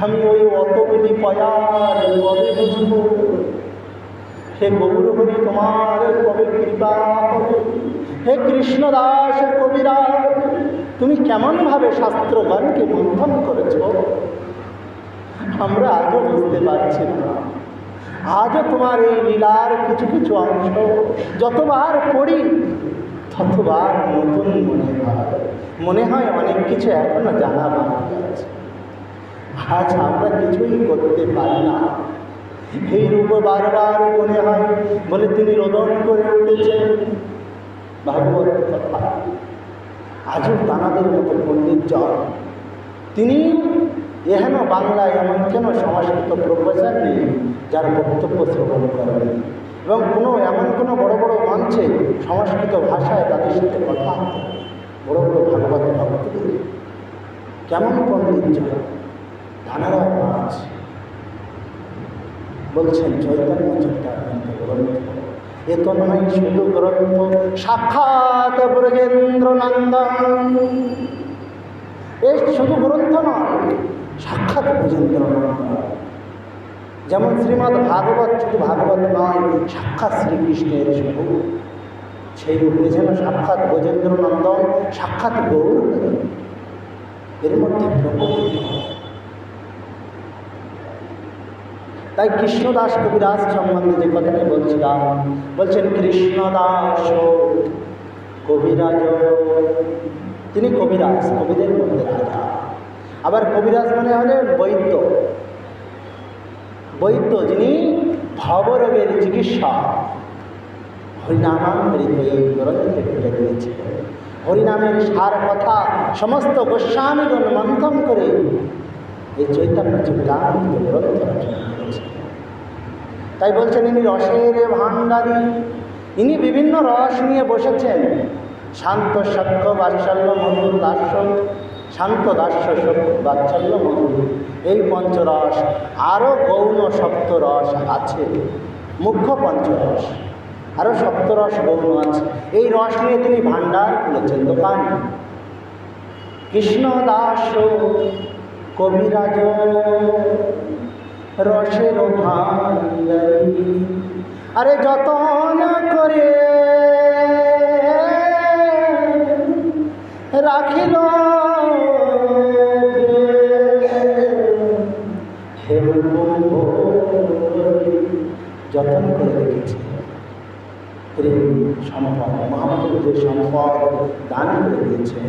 আমি ওই অতগুলি পয়ার কবে বুঝব? হে গৌর হরি তোমার কবে কৃপা হবে? হে কৃষ্ণদাস কবিরাজ, তুমি কেমনভাবে শাস্ত্রগণকে মন্থন করেছ, আমরা আজও বুঝতে পারছি না। আজও তোমার এই লীলার কিছু কিছু অংশ যতবার পড়ি ততবার নতুন মনে হয় অনেক কিছু এখনো জানা বাকি আছে। আজ আমরা কিছুই করতে পারি না। এই রূপ বারবার মনে হয় বলে তিনি রোদন করে উঠেছেন ভাগবত কথা। আজও তাঁদের মতো পণ্ডিত জন, তিনি এহেন বাংলায় এমন কেন সংস্কৃত প্রফেসর নেই যার বক্তব্য শ্রবণ করেন, এবং এমন কোনো বড় বড় মঞ্চে সংস্কৃত ভাষায় তাদের সাথে কথা, বড় বড় ভাগবত ভক্তদের কেমন পণ্ডিত জন তাঁরা আছে। বলছেন চৈতন্য চরিতামৃত গ্রন্থ এ তো নয় শুধু গ্রন্থ, সাক্ষাৎ ব্রজেন্দ্র নন্দন। এই শুধু গ্রন্থ নয়, সাক্ষাৎ ব্রজেন্দ্র নন্দন। যেমন শ্রীমদ্ ভাগবত শুধু ভাগবত নয়, সাক্ষাৎ শ্রীকৃষ্ণের স্বরূপ। সেই রূপে যেন সাক্ষাৎ ব্রজেন্দ্র নন্দন, সাক্ষাৎ গৌর, এর মধ্যে প্রকৃত। তাই কৃষ্ণদাস কবিরাজ সম্বন্ধে যে কথাটি বলছিলাম, বলছেন কৃষ্ণদাস কবিরাজ, তিনি কবিরাজ, কবিদের মধ্যে রাজা। আবার কবিরাজ মানে হলেন বৈদ্য, বৈদ্য যিনি ভবরোগের চিকিৎসা। হরিনামামৃত এই গ্রন্থে তুলে দিয়েছিলেন। হরিনামের সার কথা সমস্ত গোস্বামীগণ মন্থন করে এই চৈতন্য চরিতামৃত গ্রন্থ রচনা করেছেন। তাই বলছেন ইনি রসের ভাণ্ডারী, ইনি বিভিন্ন রস নিয়ে বসেছেন। শান্ত সখ্য বাৎসল্য মধুর দাস্য, শান্ত দাস্য বাৎসল্য মধুর, এই পঞ্চরস। আরও গৌণ সপ্তরস আছে, মুখ্য পঞ্চরস, আরও সপ্তরস গৌণ আছে। এই রস নিয়ে তিনি ভাণ্ডার খুলেছেন, দোকান। কৃষ্ণদাস কবিরাজ রসের ভাণ্ডারী, আরে যতন করে রাখিল যতন করে রেখেছে। প্রেম সম্পদ, মহাপ্রভু যে সম্পদ দান করে দিয়েছে,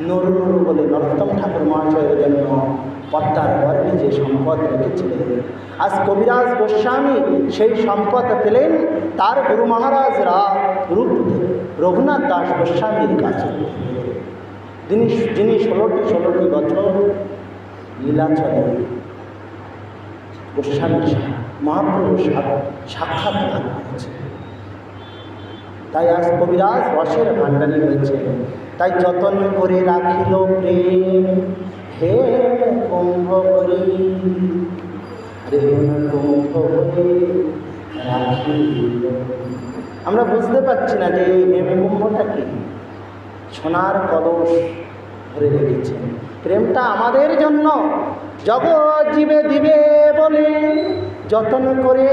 নরু নরু বলে নরোত্তম ঠাকুর মহাশয়ের জন্য পদ্মার গর্ভে যে সম্পদ রেখেছিলেন, আজ কবিরাজ গোস্বামী সেই সম্পদ পেলেন তার গুরু মহারাজ রূপ রঘুনাথ দাস গোস্বামীর কাছে, যিনি 16টি বছর লীলাচলে গোস্বামীর মহাপ্রভুর সাক্ষাৎ লাভ করেছে। তাই আজ কবিরাজ রসের ভাণ্ডারী হয়েছে। তাই যতন করে রাখিল প্রেম হে কুম্ভ করি, আমরা বুঝতে পারছি না যে এই হেমে কুম্ভটা কি, সোনার কলস ধরে রেখেছে। প্রেমটা আমাদের জন্য, জগৎ জীবে দিবে বলে যতন করে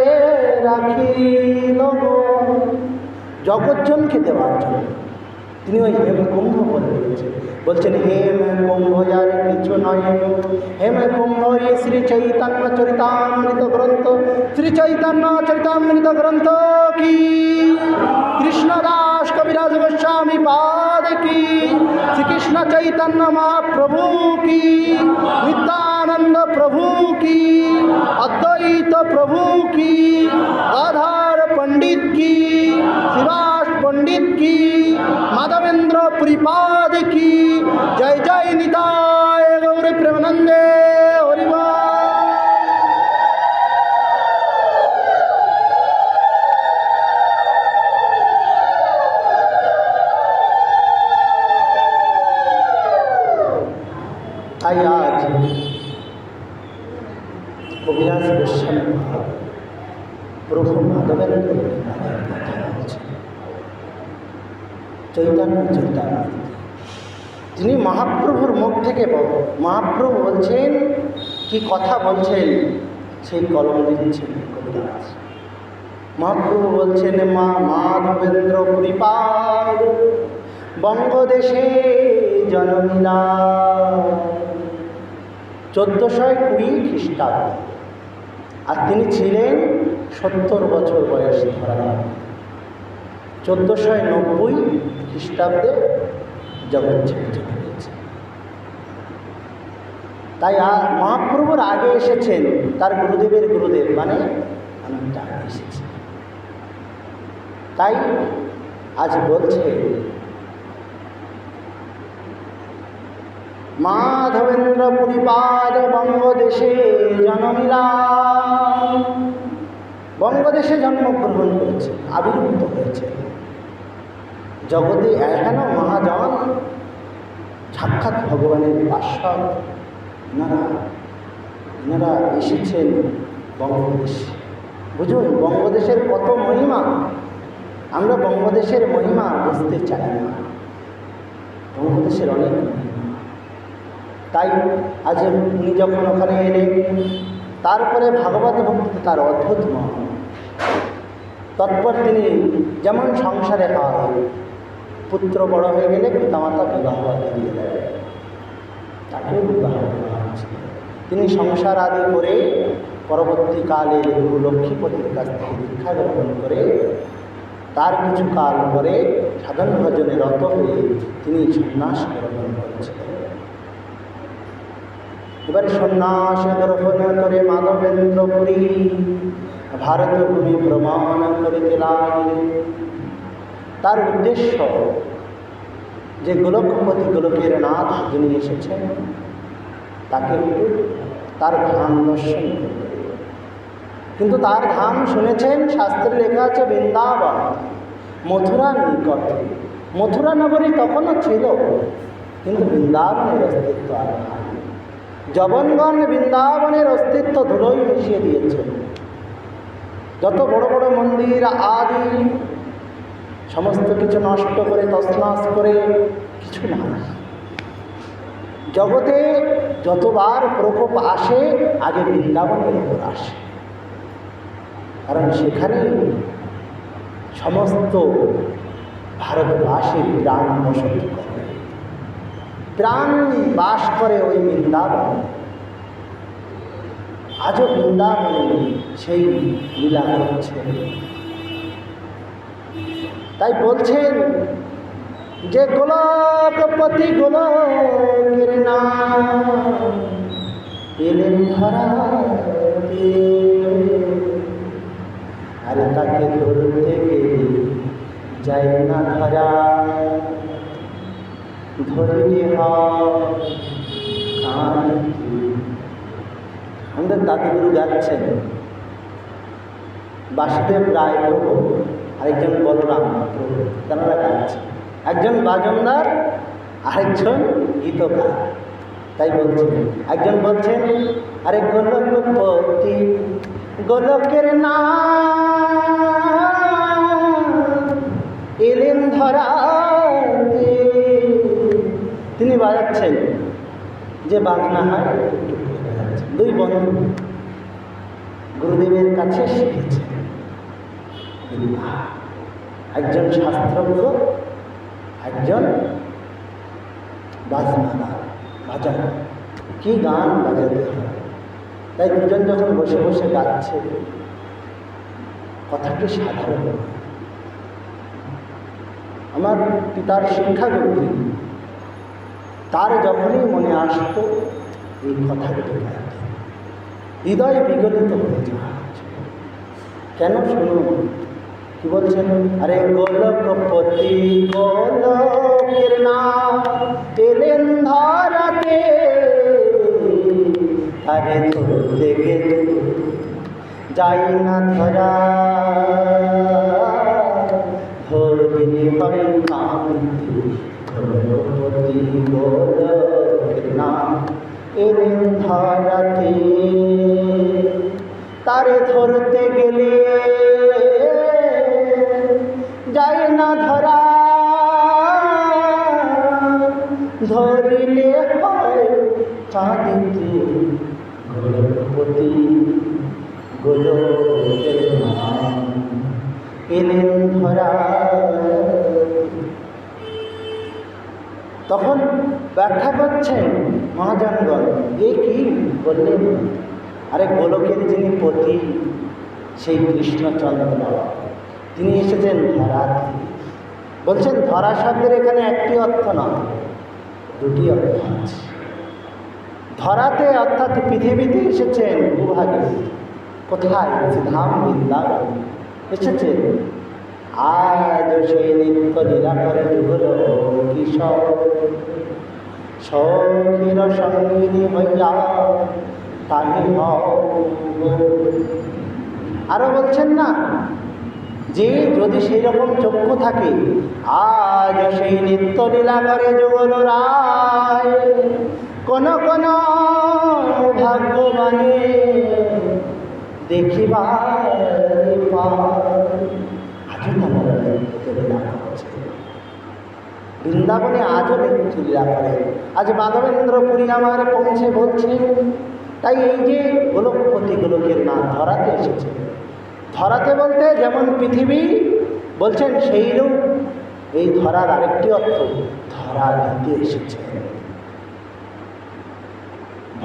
রাখিল জগৎজনকে দেওয়ার জন্য তিনি ওই হেম কুম্ভ বলে দিয়েছেন। বলছেন হেম কুম্ভ যার কিছু নয়, হেম কুম্ভ শ্রী চৈতন্য চরিতামৃত গ্রন্থ, শ্রী চৈতন্য চরিতামৃত গ্রন্থ কি, কৃষ্ণদাস কবিরাজ গোস্বামী পাদ কি, শ্রীকৃষ্ণ চৈতন্য মহাপ্রভু কি, নিত্যানন্দ প্রভু কি, অদ্বৈত প্রভু কি, আধার पंडित की, शिवास पंडित की, माधवेंद्र पुरीपाद की, जय जय निताय गौर प्रेमानंदे हरिवा। তাই আজ কবিরাজ গোস্বামী প্রভু মাধবের চৈতন্য চৈতন্য, তিনি মহাপ্রভুর মুখ থেকে মহাপ্রভু বলছেন, কি কথা বলছেন সেই কলম দিচ্ছেন কবিরাজ। মহাপ্রভু বলছেন মা মাধবেন্দ্র পুরীপাদ বঙ্গদেশে জন্মিলা 1420 খ্রিস্টাব্দে, আর তিনি ছিলেন 70 বছর বয়স ধরা। 1490 খ্রিস্টাব্দে জগৎ ছেড়ে চলে গেছে। তাই মহাপ্রভুর আগে এসেছেন তার গুরুদেবের গুরুদেব, মানে অনেকটা আগে এসেছে। তাই আজ বলছে মাধবেন্দ্র পুরীপাদ বঙ্গদেশে জন্মিলা, বঙ্গদেশে জন্মগ্রহণ করেছে, আবির্ভূত হয়েছে। জগতে এহেন মহাজন সাক্ষাৎ ভগবানের পার্শ্বদ, এনারা এসেছেন বঙ্গদেশে। বুঝুন বঙ্গদেশের কত মহিমা, আমরা বঙ্গদেশের মহিমা বুঝতে চাই না, বঙ্গদেশের অনেক মহিমা। তাই আজ উনি যখন ওখানে এলেন, তারপরে ভাগবত ভক্তিতে তার অদ্ভুত মহ। তৎপর তিনি যেমন সংসারে হয়, পুত্র বড় হয়ে গেলে পিতামাতা বিবাহ দিয়ে দেয়, তাকেও বিবাহ দেওয়া হচ্ছে। তিনি সংসার আদি করে পরবর্তীকালে গুরু লক্ষ্মীপতির কাছ থেকে দীক্ষা গ্রহণ করে তার কিছু কাল পরে সাধন ভজনে রত হয়ে তিনি সন্ন্যাস গ্রহণ করেছিলেন। এবার সন্ন্যাস গ্রহণ করে মাধবেন্দ্র পুরী ভারত ভূমি ভ্রমণ করিতে লাগিলেন। তার উদ্দেশ্য যে গোলকপতি গোলকের নাথ যিনি এসেছেন তাকে একটু তার ধাম দর্শন করবে। কিন্তু তার ধাম শুনেছেন, শাস্ত্রে লেখা আছে বৃন্দাবন, মথুরার নিকটে। মথুরা নগরী তখনও ছিল, কিন্তু বৃন্দাবনের অস্তিত্ব আর নাই। যবনগণ বৃন্দাবনের অস্তিত্ব ধুলোই মিশিয়ে দিয়েছে। যত বড় বড় মন্দির আদি সমস্ত কিছু নষ্ট করে তছনছ করে কিছু না। জগতে যতবার প্রকোপ আসে আগে বৃন্দাবনের উপর আসে, কারণ সেখানে সমস্ত ভারতবাসীর প্রাণ বসতি করে, প্রাণ বাস করে ওই বৃন্দাবন। আজও বৃন্দাবনে সেই লীলা করছে। তাই বলছেন যে গোলকপতি গোলকের নাম এলেন ধরাতে, আরে তাকে ধরতে গেলে যাই না ধরা, ধরলে আমাদের দাদুগুরু যাচ্ছেন বাসুদেব রায় প্রভু, আরেকজন বলরাম প্রভু, তারা গাচ্ছে, একজন বাজনদার আরেকজন গীতকার। তাই বলছেন, একজন বলছেন আরে গোলকপতি গোলকের নাম এলেন ধরাতে, তিনি বাজাচ্ছেন যে বাজনা হয় দুই বন্ধু গুরুদেবের কাছে শিখেছে, একজন শাস্ত্রজ্ঞ, একজন বাজনাদার, বাজান কি গান বাজাতে হয়। তাই দুজন যখন বসে বসে গাচ্ছে, কথাটি সাধারণ। আমার পিতার শিক্ষাগুরু, তার যখনই মনে আসত এই কথাগুলো গাইতে, হৃদয় বিগলিত হয়ে যায়। কেন শুনুন কি বলছেন, আরে গোলকপতি গোলকের নাম এলেন ধরাতে, আরে ধরতে গেলে যাই না ধরা, ধরলে হয় কান্তি, গোলকপতি গোলকের নাম এলেন ধরাতে, তারে ধরতে গেলে যায় না ধরা, ধরিলে হয় কাঁদিতে, গোলকপতি গোলকের নাম এলেন ধরা। তখন ব্যাখ্যা করছেন মহাজনগণ, এ কি বললেন, আরে গোলকের যিনি পতি সেই কৃষ্ণচন্দ্র, তিনি এসেছেন ধরাতে। বলছেন ধরা শব্দের এখানে একটি অর্থ নয়, দুটি অর্থ আছে। ধরাতে অর্থাৎ পৃথিবীতে এসেছেন ভূভাগে, কোথায়, ধাম বৃন্দাবন এসেছেন। আজ সেই নিত্য লীলা করে যুগল কিশোর, সখীর সঙ্গিনী হইয়া তাহি হও। আরো বলছেন না যে যদি সেই রকম চক্ষু থাকে, আজ সেই নিত্য লীলা করে যুগল রায়, কোন কোন ভাগ্যবানে দেখিবার পায়। আজও তারা নিত্য লীলা করছে বৃন্দাবনে, আজও নিত্য লীলা করে। আজ মাধবেন্দ্রপুরী আমার পৌঁছে বলছেন। তাই এই যে গোলকপতি গোলকের নাম ধরাতে এসেছে, ধরাতে বলতে যেমন পৃথিবী বলছেন, সেইরূপ এই ধরার আরেকটি অর্থ ধরা দিতে এসেছে।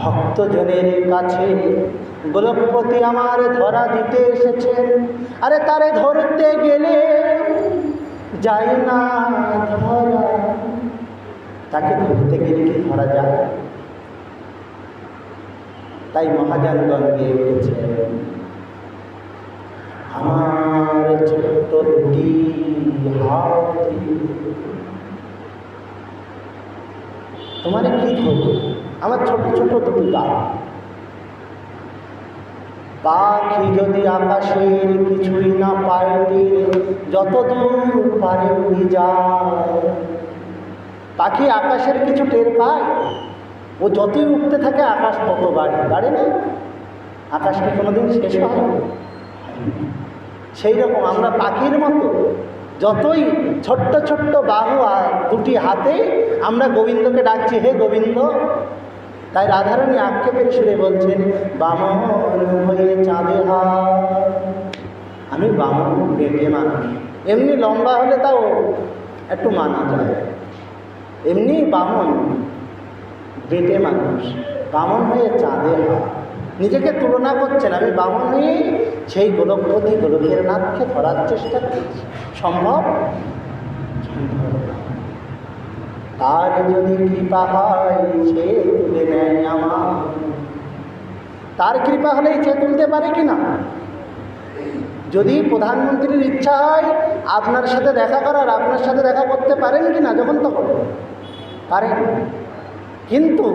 ভক্তজনের কাছে গোলকপতি আমার ধরা দিতে এসেছেন। আরে তারে ধরতে গেলে যায় না ধরা, তাকে ধরতে গেলে কি ধরা যায়? তাই মহাজনগণ গিয়ে উঠেছেন, আমার ছোট্ট দুটি হাত তোমার কি ধরবো, আমার ছোট ছোট দুটি গা। পাখি যদি আকাশের কিছুই না পায়, যত দূর পারে উড়ে যায়। পাখি আকাশের কিছু টের পায়? ও যতই উঠতে থাকে আকাশ তত বাড়ে, বাড়ে না? আকাশ কি কোনোদিন শেষ হয়? সেই রকম আমরা পাখির মতো যতই ছোট্ট ছোট্ট বাহু দুটি হাতে আমরা গোবিন্দকে ডাকছি, হে গোবিন্দ। তাই রাধারানী আক্ষেপের সুরে বলছেন, বামন হয়ে চাঁদে হাত। আমি বামন, বেটে মানুষ। এমনি লম্বা হলে তাও একটু মানা যায়, এমনি বামন, বেটে মানুষ, বামন হয়ে চাঁদে হাত। নিজেকে তুলনা করছেন, আমি বামন হয়ে সেই গোলকপতি গোলকের নাথকে ধরার চেষ্টা করছি। সম্ভব? সম্ভব না। তার যদি কৃপা হয় সে তুলে নেয় আমার। তার কৃপা হলেই সে তুলতে পারে কি না? যদি প্রধানমন্ত্রীর ইচ্ছা হয় আপনার সাথে দেখা করার, আপনার সাথে দেখা করতে পারেন কি না? যখন তখন পারেন। কিন্তু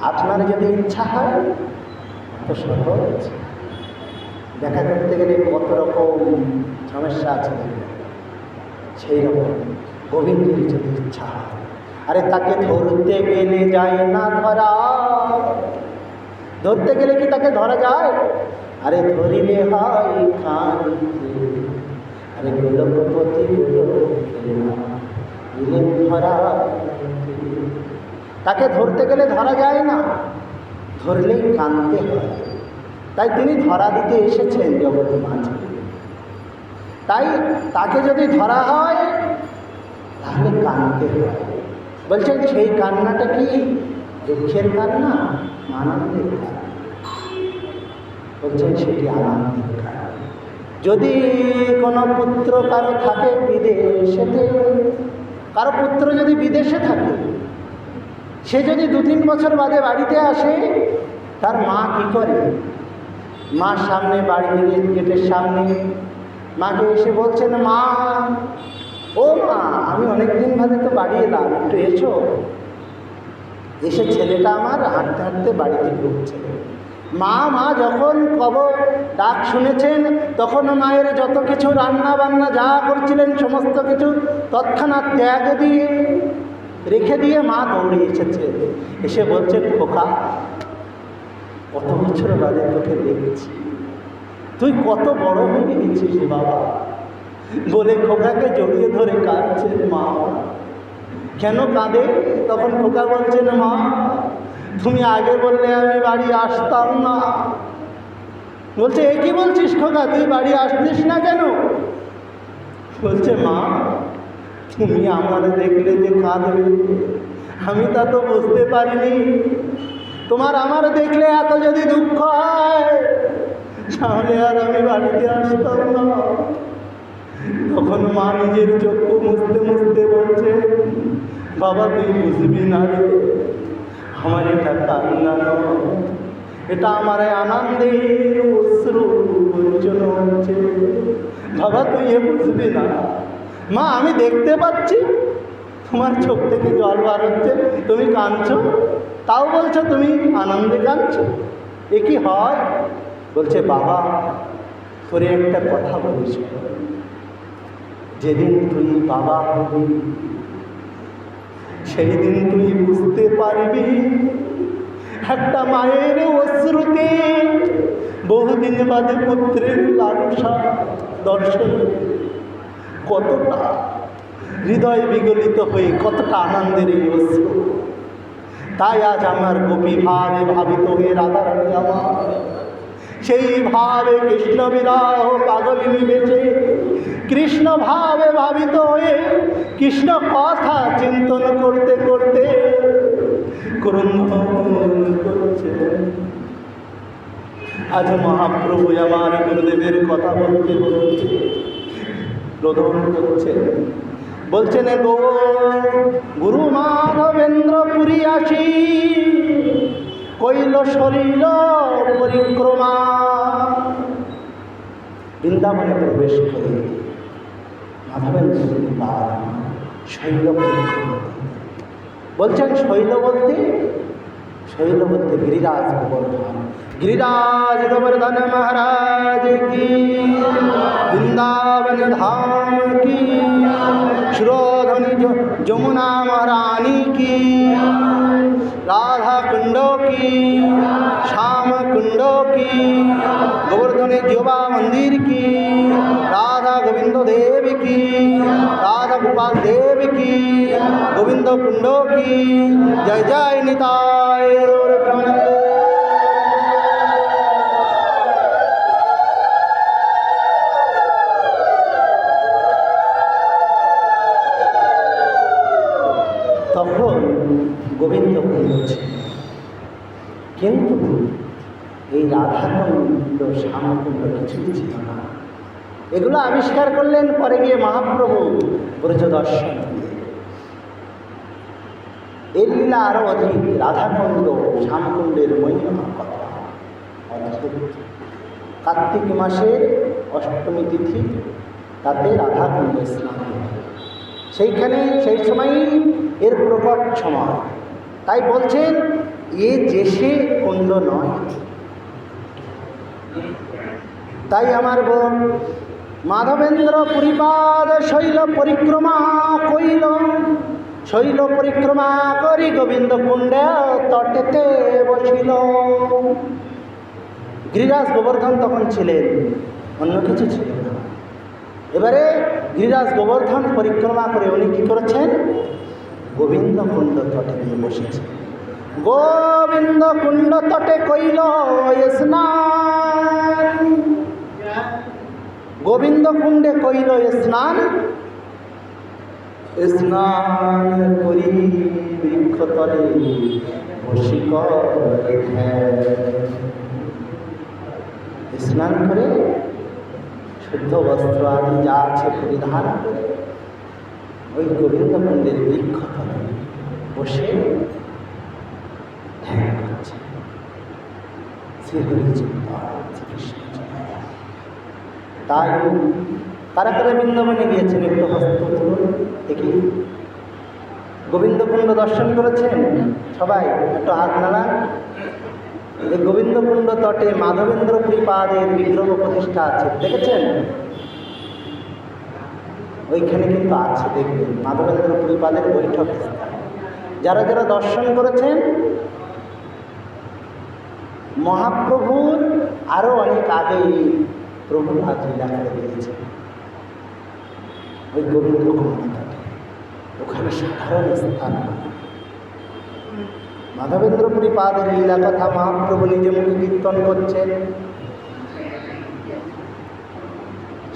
আপনার যদি ইচ্ছা হয় তো সহজ, দেখা করতে গেলে কত রকম সমস্যা আছে, সেই রকম গোবিন্দের যদি ইচ্ছা হয়, আরে তাকে ধরতে গেলে যায় না ধরা। ধরতে গেলে কি তাকে ধরা যায়? আরে ধরিলে হয় কাঁদিতে, আরে গোলকপতি ধরা। তাকে ধরতে গেলে ধরা যায় না, ধরলেই কাঁদতে হয়। তাই তিনি ধরা দিতে এসেছেন জগৎ মাঝে। তাই তাকে যদি ধরা হয় তাহলে কাঁদতে হয়। বলছেন সেই কান্নাটা কি দুঃখের কান্না, আনন্দের কান্না? বলছেন সেটি আনন্দের কান্না। যদি কোনো পুত্র কারো থাকে বিদেশেতে, কারো পুত্র যদি বিদেশে থাকে, সে যদি 2-3 বছর বাদে বাড়িতে আসে, তার মা কি করে? মার সামনে, বাড়ির গেটের সামনে মাকে এসে বলছেন, মা, ও মা, আমি অনেকদিন বাদে তো বাড়ি এলাম, একটু এসো। এসে ছেলেটা আমার হাঁটতে হাঁটতে বাড়িতে ঢুকছে। মা মা যখন ডাক শুনেছেন, তখন মায়ের যত কিছু রান্না বান্না যা করছিলেন সমস্ত কিছু তৎক্ষণাৎ ত্যাগ দিয়ে রেখে দিয়ে মা দৌড়ে এসেছে। এসে বলছেন, খোকা, কত বছর বাদে তোকে দেখছি, তুই কত বড় হয়ে গেছিস বাবা। বলে খোকাকে জড়িয়ে ধরে কাঁদছেন মা। কেন কাঁদে? তখন খোকা বলছেন, মা, তুমি আগে বললে আমি বাড়ি আসতাম না। বলছে, এ কি বলছিস খোকা, তুই বাড়ি আসতিস না কেন? বলছে, মা, তুমি আমার দেখলে যে কাঁদবে আমি তা তো বুঝতে পারিনি। তোমার আমার দেখলে এত যদি দুঃখ হয় তাহলে আর আমি বাড়িতে আসতাম না। তখন মা নিজের চক্ষু মুছতে মুছতে বলছে, বাবা, তুই বুঝবি না রে, আমার এটা কান্না নয়, এটা আমার আনন্দের অশ্রু বঞ্চন হচ্ছে। বাবা, তুই এ বুঝবি না। মা, আমি দেখতে পাচ্ছি তোমার চোখ থেকে জল বার হচ্ছে, তুমি কাঁদছো, তাও বলছো তুমি আনন্দে কাঁদছো, এ কি হয়? বলছে, বাবা, তোরে একটা কথা বলিস, যেদিন তুই বাবা হবি সেই দিন তুই বুঝতে পারবি একটা মায়ের অশ্রুতে বহুদিন বাদে পুত্রের লালসা দর্শন কতটা হৃদয় বিগলিত হয়ে কতটা আনন্দের এই অশ্রু। তাই আজ আমার গোপী ভাবে ভাবিত হয়ে রাধারানী আমার সেই ভাবে কৃষ্ণ বিরহ পাগলিনী বেঁচে কৃষ্ণ ভাবে ভাবিত হয়ে কৃষ্ণ কথা চিন্তন করতে করতে ক্রন্দন করছে। আজ মহাপ্রভু আমার গুরুদেবের কথা বলতে বলতে রোদন করছে। বলছেন, গো গুরু মাধবেন্দ্র পুরী আসি কইল শরীর পরিক্রমা। বৃন্দাবনে প্রবেশ করে মাধবেন্দ্র শৈল পরিক্রমা। বলছেন শৈল বলতে গিরিরাজ গোবর্ধন। गिरिराज गोवर्धन महाराज की, वृंदावन धाम की, सुरोधनी जमुना महारानी की, राधा कुंडों की, श्याम कुंडों की, गोवर्धनी जोबा मंदिर की, राधा गोविंद देव की, राधा गोपाल देव की, गोविंद कुंडों की, जय जय निताय गौर प्रेमानंद। তখন গোবিন্দ বলছে, কিন্তু এই রাধাকুণ্ড শ্যামকুণ্ড কিছুই ছিল না। এগুলো আবিষ্কার করলেন পরে গিয়ে মহাপ্রভু ব্রজ দর্শন দিয়ে। এর লীলা আরো অধিক, রাধাকুণ্ড শ্যামকুণ্ডের মহিমা কথা অদ্ভুত। কার্তিক মাসের অষ্টমী তিথি, তাতে রাধাকুণ্ডে স্নান হয়। সেইখানে সেই সময়ই এর প্রকট সময়। তাই বলছেন এ যেসে কুণ্ড নয়। তাই আমার বোন মাধবেন্দ্র পুরীপাদ শৈল পরিক্রমা কইল, শৈল পরিক্রমা করি গোবিন্দ কুণ্ডে তটেতে বসিল। গিরিরাজ গোবর্ধন তখন ছিলেন, অন্য কিছু ছিল না। এবারে গিরিরাজ গোবর্ধন পরিক্রমা করে উনি কী করেছেন? গোবিন্দ কুণ্ড তটে নিয়ে বসেছেন। গোবিন্দ কুণ্ড তটে কইল স্নান, গোবিন্দ কুণ্ডে কইল স্নান। স্নান করি বৃক্ষতলে বসি করে ধ্যান। স্নান করে শুদ্ধ বস্ত্র আদি যা আছে পরিধান করে ওই গোবিন্দ কুণ্ডের বৃক্ষতলে বসে ধ্যান করছে। শ্রীহরি চিন্তা শ্রীকৃষ্ণ। তাই কারা কারা বৃন্দাবনে গিয়েছেন একটু হস্ত তুলুন দেখি। গোবিন্দকুণ্ড দর্শন করেছেন সবাই? একটু হাত নাড়ান। এই গোবিন্দকুণ্ড তটে মাধবেন্দ্র পুরীপাদের বিগ্রহ প্রতিষ্ঠা আছে, দেখেছেন? ওইখানে কিন্তু আছে, দেখবেন মাধবেন্দ্র পুরীপাদের বৈঠক। যারা যারা দর্শন করেছেন মহাপ্রভুর আরও অনেক আগেই প্রভু আজ লীলা করে দিয়েছেন ওই গোবিন্দকুণ্ড তটে। ওখানে সাধারণ স্থান। মাধবেন্দ্র পুরীপাদের লীলা কথা মহাপ্রভু নিজে মুখে কীর্তন করছেন।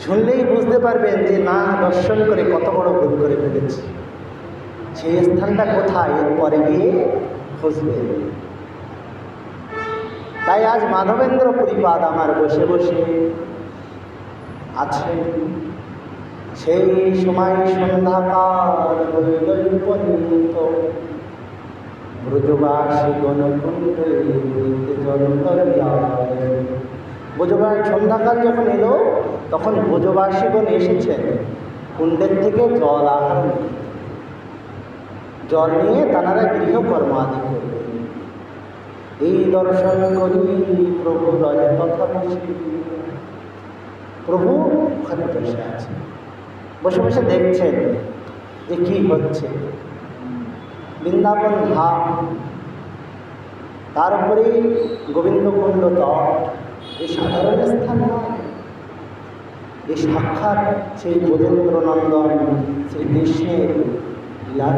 শুনলেই বুঝতে পারবেন যে না, দর্শন করে কত বড় ভুল করে ফেলেছি। সেই স্থানটা কোথায় এরপরে গিয়ে খুঁজবে। তাই আজ মাধবেন্দ্র পুরীপাদ আমার বসে বসে আছেন। সেই সময় সন্ধ্যাকাল হইল উপনীত, ব্রজবাসী গণকুণ্ডে জল করিয়া। ব্রজবাসী সন্ধ্যাকাল যখন এলো তখন ব্রজবাসীগণ এসেছেন কুণ্ডের থেকে জল আহরণ, জল নিয়ে তাঁরা গৃহকর্ম আদি করবেন। এই দর্শন করি প্রভু রজে কথা বসে। প্রভু ওখানে বসে আছে, বসে বসে দেখছেন যে কী হচ্ছে। বৃন্দাবন ধাম, তার উপরে গোবিন্দকুণ্ড তট। এই সাধারণ স্থান নয়, এই সাক্ষাৎ সেই ব্রজেন্দ্রনন্দন শ্রীকৃষ্ণের লীলা।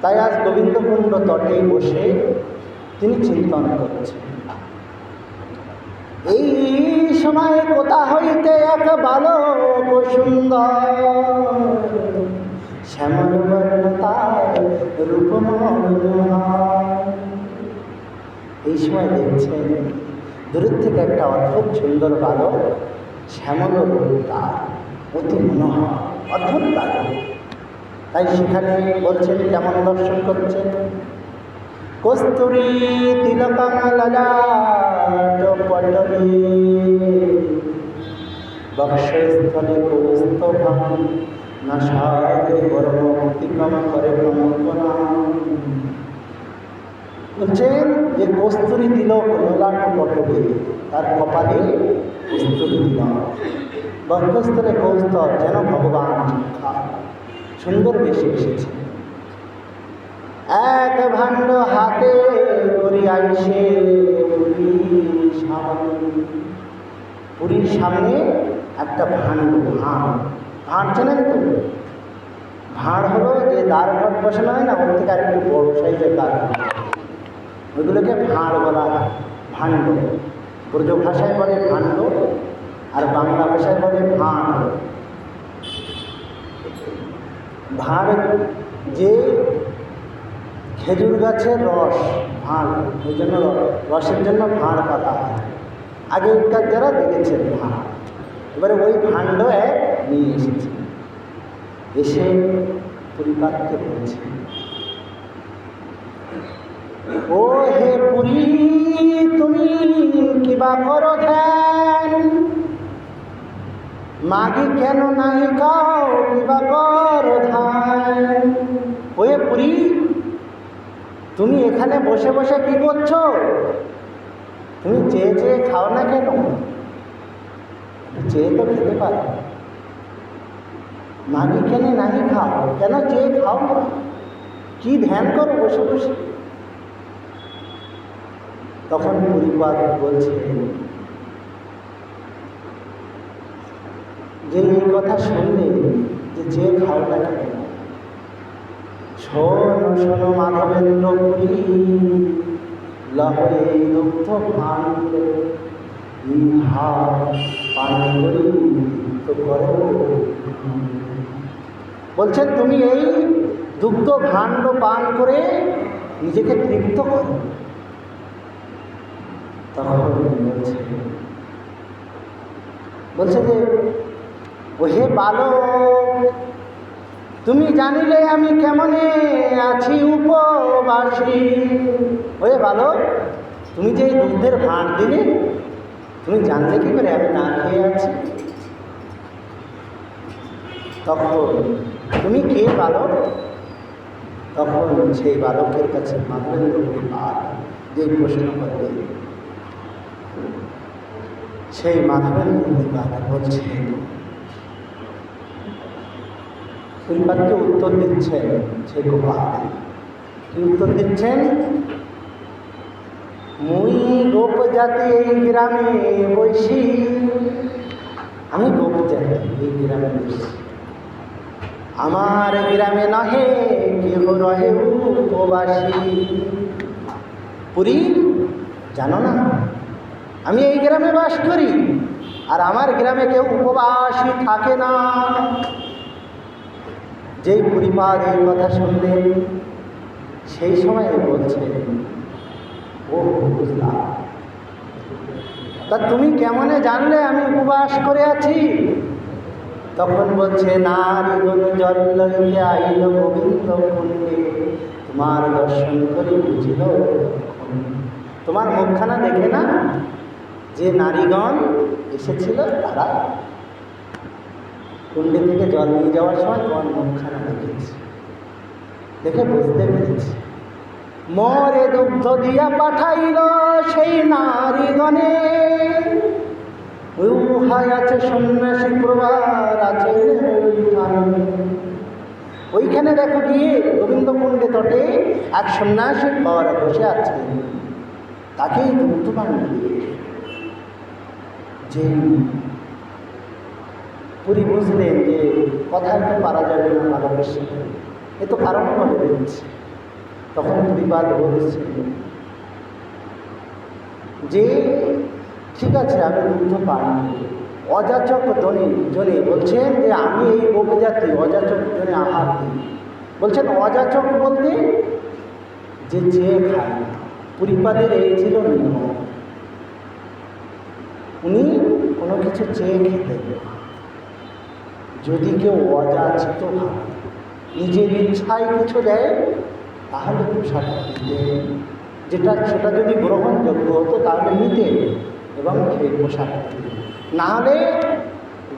তাই আজ গোবিন্দকুণ্ড তটে বসে তিনি চিন্তন করছেন। এই সময় কোথা হইতে এক বালক সুন্দর, শ্যামল বর্ণ তার রূপ মনোরমা। এই সময় দেখছেন দূরের থেকে একটা অদ্ভুত সুন্দর বালক, শ্যামল রূপ তার, অতি মনোহর, অদ্ভুত বালক। তাই সেখানে বলছেন কেমন দর্শন করছেন। কস্তুরী তিলকম ললাট পটলে, বক্ষস্থলে কৌস্তভম নাসাগ্রে গর্ভমতিকম করে কম্পনা। বলছেন যে কস্তুরী তিলক ললাট পটলে, তার কপালে কস্তুরী তিলক, বক্ষস্থলে কৌস্তব, যেন ভগবান সুন্দর বেশি এসেছে। এক ভাণ্ড হাতে করি আইসে পুরীর সামনে। পুরীর সামনে একটা ভাণ্ড, ভাঁড়। ভাঁড় চেনেন তো? ভাঁড় হলো যে দ্বার ঘট বসানো হয় না, ওর থেকে আর একটু বড় সাইজের দ্বার, ওইগুলোকে ভাঁড় বলা হয়। ভাণ্ড ব্রজ ভাষায় বলে ভাণ্ড, আর বাংলা ভাষায় বলে ভাঁড়। ভাঁড় যে খেজুর গাছের রস, ভাঁড়, ওই জন্য রসের জন্য ভাঁড় পাতা হয়। আগেকার যারা দেখেছেন ভাঁড়, এবারে ওই ভাণ্ড এক নিয়ে এসেছে, এসে পরিপাতকে বলছে, ও হে পুরী, তুমি কিবা করো ধ্যান, মাগি কেন নাই খাও কিবা করো ধান। ও হে পুরী, তুমি এখানে বসে বসে কি করছো? তুমি চেয়ে চেয়ে খাও না কেন? চেয়ে তো খেতে পারো। মাগি কেন নাই খাও, কেন চেয়ে খাও না? কি ধ্যান করো বসে বসে? তখন পরিপাত বলছে যে এই কথা শুনলে যে চেয়ে খাও না কেন? শোনো শোনো মাধবেন্দ্র পুরী, লহরে দুগ্ধ পান ইহা পান করি তো করো। বলছেন তুমি এই দুগ্ধ ভাণ্ড পান করে নিজেকে তৃপ্ত করো। তখন বলছে যে ও হে বালক, তুমি জানিলে আমি কেমনে আছি উপবাসী। ওহে বালক, তুমি যে এই দুধের ভাঁড় দিলে, তুমি জানলে কি করে আমি না খেয়ে আছি? তখন তুমি কে বালক? তখন সেই বালকের কাছে মাধবেন্দ্র পরিপাত যে প্রশ্ন করবে, সেই মাধবেন্দ্র পরিপাত বলছে, পরিপাতকে উত্তর দিচ্ছেন সেই গোপাল। কি উত্তর দিচ্ছেন? মুই গোপ জাতি এই গ্রামে বৈশি, আমি গোপ জাতি এই গ্রামে বৈশি, আমার গ্রামে নহে কেহ রহে উপবাসী। পুরী, জানো না আমি এই গ্রামে বাস করি, আর আমার গ্রামে কেউ উপবাসী থাকে না। যেই পরিপাত এই কথা শুনলেন, সেই সময় বলছে, ও বুঝলাম, তা তুমি কেমনে জানলে আমি উপবাস করে আছি? তখন বলছে, নারীগণ জল লইতে আইল গোবিন্দ কুণ্ডে, তোমার দর্শন করে বুঝিল। তোমার মুখখানা দেখে না যে নারীগণ এসেছিল, তারা কুণ্ডে থেকে জল নিয়ে যাওয়ার সময় তোমার মুখখানা দেখেছে, দেখে বুঝতে পেরেছি। মরে দুগ্ধ দিয়া পাঠাইল সেই নারীগণে, উহায় আছে সন্ন্যাসী প্রবার আছে ওইখানে। দেখো গিয়ে গোবিন্দ কুণ্ডে তটে এক সন্ন্যাসী বর বসে আছে, তাকেই দুগ্ধপান দিয়ে। যে পুরী বুঝলেন যে কথা তো পারা যাবে না ভালোবেসে, এ তো কারণ বলে দিচ্ছে। তখন পরিপাত বলছে যে ঠিক আছে, আমি দুগ্ধ পান। অযাচক জনে বলছেন যে আমি এই গোপ জাতি অযাচক জনে আহার দিই। বলছেন অযাচক বলতে যে চেয়ে খায় না। পরিপাদের এই ছিল নিয়ম, উনি কোনো কিছু চেয়ে খেতেন। যদি কেউ অযাচিত ভাবে নিজের ইচ্ছায় কিছু দেয়, তাহলে প্রসাদ দিতেন, সেটা যদি গ্রহণযোগ্য হতো তাহলে নিতেন এবং সেই প্রসাদ দিতেন। নাহলে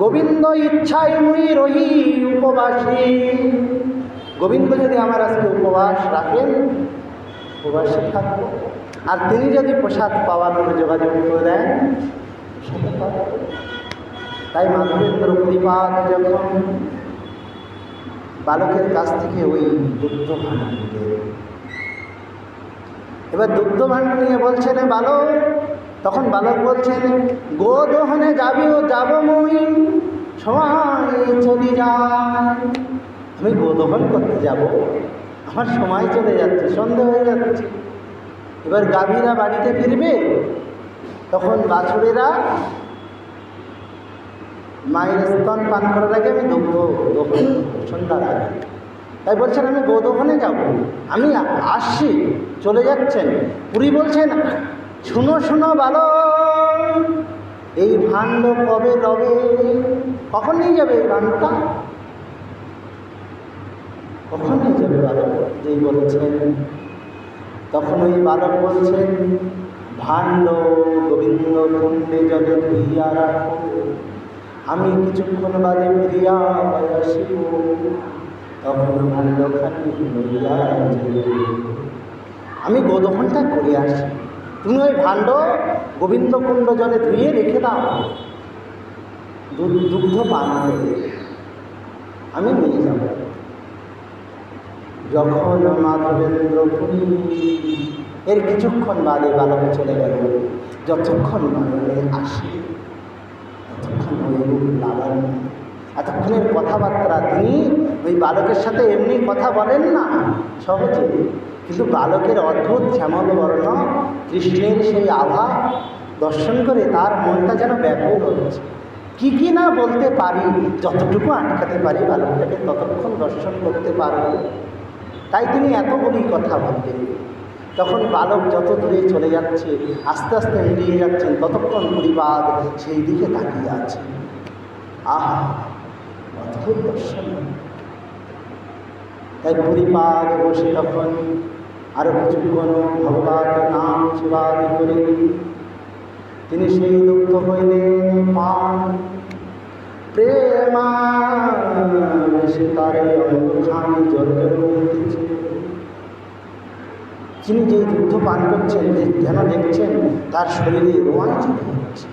গোবিন্দ ইচ্ছায় মুই রহি উপবাসী, গোবিন্দ যদি আমার আজকে উপবাস রাখেন, উপবাসে থাকবো। আর তিনি যদি প্রসাদ পাওয়ানোর যোগাযোগ করে দেন, প্রসাদ পাব। তাই মাধবেন্দ্র পরিপাত যখন বালকের কাছ থেকে ওই দুগ্ধ ভাণ্ড নিলেন, এবার দুগ্ধ ভাণ্ড নিয়ে বলছেন বালক, তখন বালক বলছেন, গোদহনে যাবিও যাব মই, সময় চলে যায়। আমি গোদহন করতে যাব, আমার সময় চলে যাচ্ছে, সন্ধ্যা হয়ে যাচ্ছে। এবার গাভীরা বাড়িতে ফিরবে, তখন বাছুরেরা মায়ের স্তন পান করার আগে আমি দুগ্ধ সন্ধ্যার আগে তাই বলছেন আমি গোদোহনে যাব, আমি আসছি, চলে যাচ্ছেন। পুরী বলছেন শুনো শুনো বালক, এই ভাণ্ড কবে লবে? কখন নিয়ে যাবে এই ভাণ্ডটা? কখন নিয়ে যাবে বালক? যেই বলছেন তখন ওই বালক বলছেন ভাণ্ড গোবিন্দ কুণ্ডে জলে ধুইয়া রাখো, আমি কিছুক্ষণ বাদে ফিরিয়া আসিব, তখন ভাণ্ডখানি লইয়া যাইবে। আমি গোদোহনটা করে আসি, তুমি ওই ভাণ্ড গোবিন্দ কুণ্ড জলে ধুয়ে রেখে দাও, দুগ্ধ পান করে আমি নিয়ে যাব। যখন মাধবেন্দ্র পুরী, এর কিছুক্ষণ বাদে বালক চলে গেল। যতক্ষণ নয়নে আসি ততক্ষণ ওই রূপ লাগান, এতক্ষণের কথাবার্তা তিনি ওই বালকের সাথে এমনি কথা বলেন না সহজে, কিন্তু বালকের অদ্ভুত শ্যামল বর্ণ কৃষ্ণের সেই আভা দর্শন করে তার মনটা যেন ব্যাকুল হচ্ছে। কি না বলতে পারি, যতটুকু আটকাতে পারি বালকটাকে ততক্ষণ দর্শন করতে পারব, তাই তিনি এতগুলি কথা বলতেন। তখন বালক যত দূরে চলে যাচ্ছে, আস্তে আস্তে এড়িয়ে যাচ্ছেন, ততক্ষণ পরিবার সেই দিকে তাকিয়ে আছে। আহা, অদ্ভুত দর্শন। তাই পরিবার বসে তখন আরো কিছুক্ষণ ভগবান নাম সেবাদি করে তিনি সেই দুঃখ হইলেন পান, প্রেমা সে তারে অঙ্গখানি জর্জর হইতেছে। তিনি যেই দুগ্ধ পান করছেন, যে যেন দেখছেন তার শরীরে রোমাঞ্চিত হচ্ছে,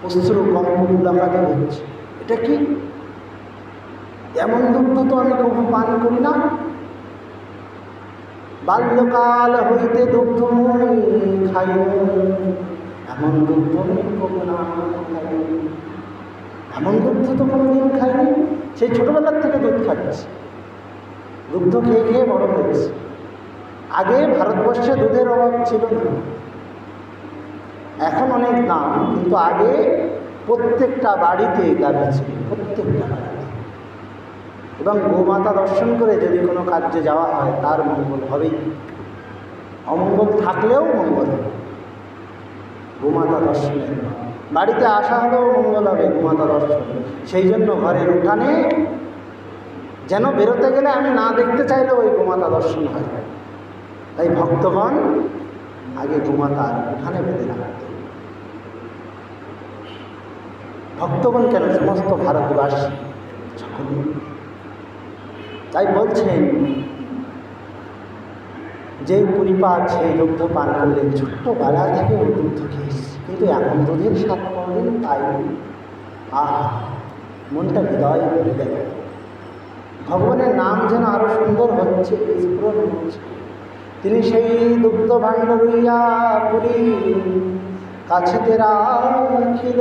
অশ্রু কম্পলাকাতে হচ্ছে। এটা কি? এমন দুগ্ধ তো আমি কখনো পান করি না। বাল্যকাল হইতে দুগ্ধ খাই, এমন দুগ্ধ আমি কখনো খাই, এমন দুগ্ধ তো কোনোদিন খাইনি। সেই ছোটবেলার থেকে দুধ খাচ্ছি, দুগ্ধ খেয়ে খেয়ে বড় হয়েছে। আগে ভারতবর্ষে দুধের অভাব ছিল না, এখন অনেক দাম, কিন্তু আগে প্রত্যেকটা বাড়িতে গাভী ছিল, প্রত্যেকটা বাড়িতে। এবং গোমাতা দর্শন করে যদি কোনো কার্যে যাওয়া হয় তার মঙ্গল হবেই, অমঙ্গল থাকলেও মঙ্গল হবে গোমাতা দর্শনে। বাড়িতে আসা হলেও মঙ্গল হবে গোমাতা দর্শন। সেই জন্য ঘরের উঠানে যেন বেরোতে গেলে আমি না দেখতে চাইলেও ওই গোমাতা দর্শন হয়। তাই ভক্তগণ আগে গোমাতার উঠানে বেঁধে রাখত। ভক্তগণ কেন, সমস্ত ভারতবাসী সকলে। তাই বলছেন যে পরিপাক সেই দুগ্ধ পান করলেন, ছোট্টবেলা থেকে ওই দুগ্ধ খেয়েছে, কিন্তু এখন দুধের স্বাদ করলেন, তাই মনটা হৃদয় ভরে গেল। ভগবানের নাম যেন আরো সুন্দর হচ্ছে, স্ফুরণ হচ্ছে। তিনি সেই দুগ্ধ ভাণ্ড রইয়া পুরী কাছেতে রাখিল,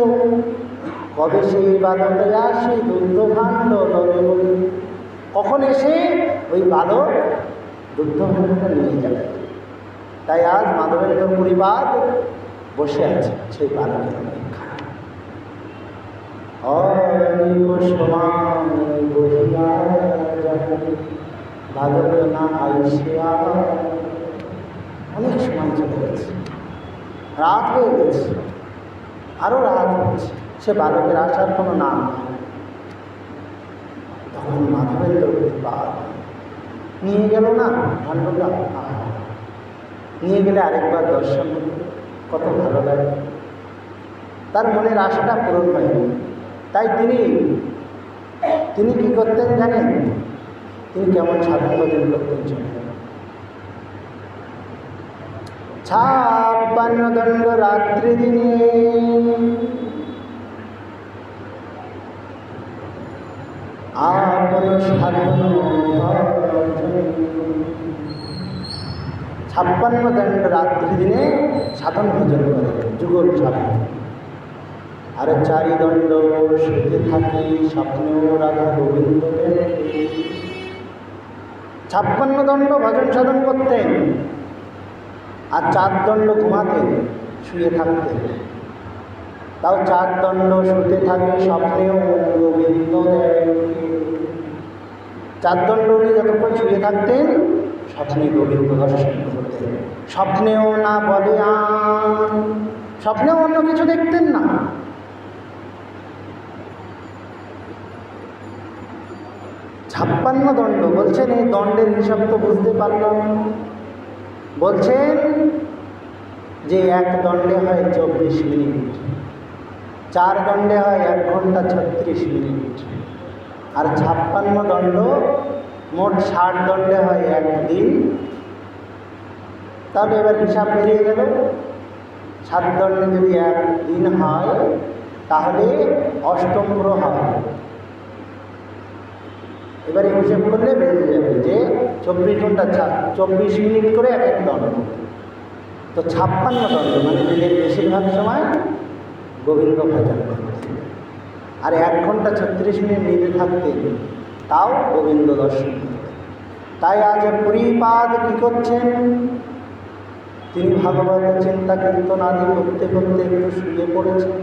কবে সেই বালকে আসে দুগ্ধ ভাণ্ড লবে বলে। কখন এসে ওই বালক দুগ্ধ ভাণ্ডটা নিয়ে যাবে। তাই আজ মাধবেন্দ্র পরিবার বসে আছে সেই বালকের অপেক্ষায়। বালক না আইসে, অনেক সময় চলে গেছে, রাত হয়ে গেছে, আরও রাত হচ্ছে, সে বালকের আসার কোনো নাম নেই। তখন মাধবেন্দ্র পরিবার নিয়ে গেল না ভাণ্ডটা, নিয়ে গেলে আরেকবার দর্শন হল, কত ভালো লাগে। তার মনের আশাটা পূরণ হয়নি। তাই তিনি কি করতেন জানেন? তিনি কেমন সাধন ভজন করতেন জানেন? 56 দণ্ড রাত্রি দিনে আপন সাধন, 56 দণ্ড রাত্রি দিনে সাধন ভজন করে, যুগল সাধন। আর 4 দণ্ড শুতে থাকে স্বপ্নেও রাধা গোবিন্দ। 56 দণ্ড ভজন সাধন করতেন, আর 4 দণ্ড ঘুমাতেন, শুয়ে থাকতেন। তাও 4 দণ্ড শুতে থাকে স্বপ্নেও গোবিন্দ। চারদণ্ড উনি যতক্ষণ শুয়ে থাকতেন স্বপ্নে গোবিন্দ দর্শন করতেন। স্বপ্নেও না বলে আন, স্বপ্নেও অন্য কিছু দেখতেন না। ছাপ্পান্ন দণ্ড বলছেন, এই দণ্ডের হিসাব তো বুঝতে পারলাম। বলছেন যে এক দণ্ডে হয় 24 মিনিট, 4 দণ্ডে হয় 1 ঘন্টা 36 মিনিট, আর 56 দণ্ড মোট 60 দণ্ডে হয় 1 দিন। তাহলে এবার হিসাব বেরিয়ে গেল, 7 দণ্ডে যদি 1 দিন হয় তাহলে অষ্টম প্রহর। এবারে হিসাব করলে বেরিয়ে যাবে যে 24 ঘন্টা 24 মিনিট করে এক দণ্ড, তো 56 দণ্ড, মানে দিনের বেশিরভাগ সময় গোবিন্দ ভজন করতেন। আর 1 ঘন্টা 36 মিনিট নিজে থাকতেন, তাও গোবিন্দ দর্শন করতেন। তাই আজ পুরীপাদ কী করছেন, তিনি ভাগবত চিন্তা কীর্তন আদি করতে করতে একটু শুয়ে পড়েছেন।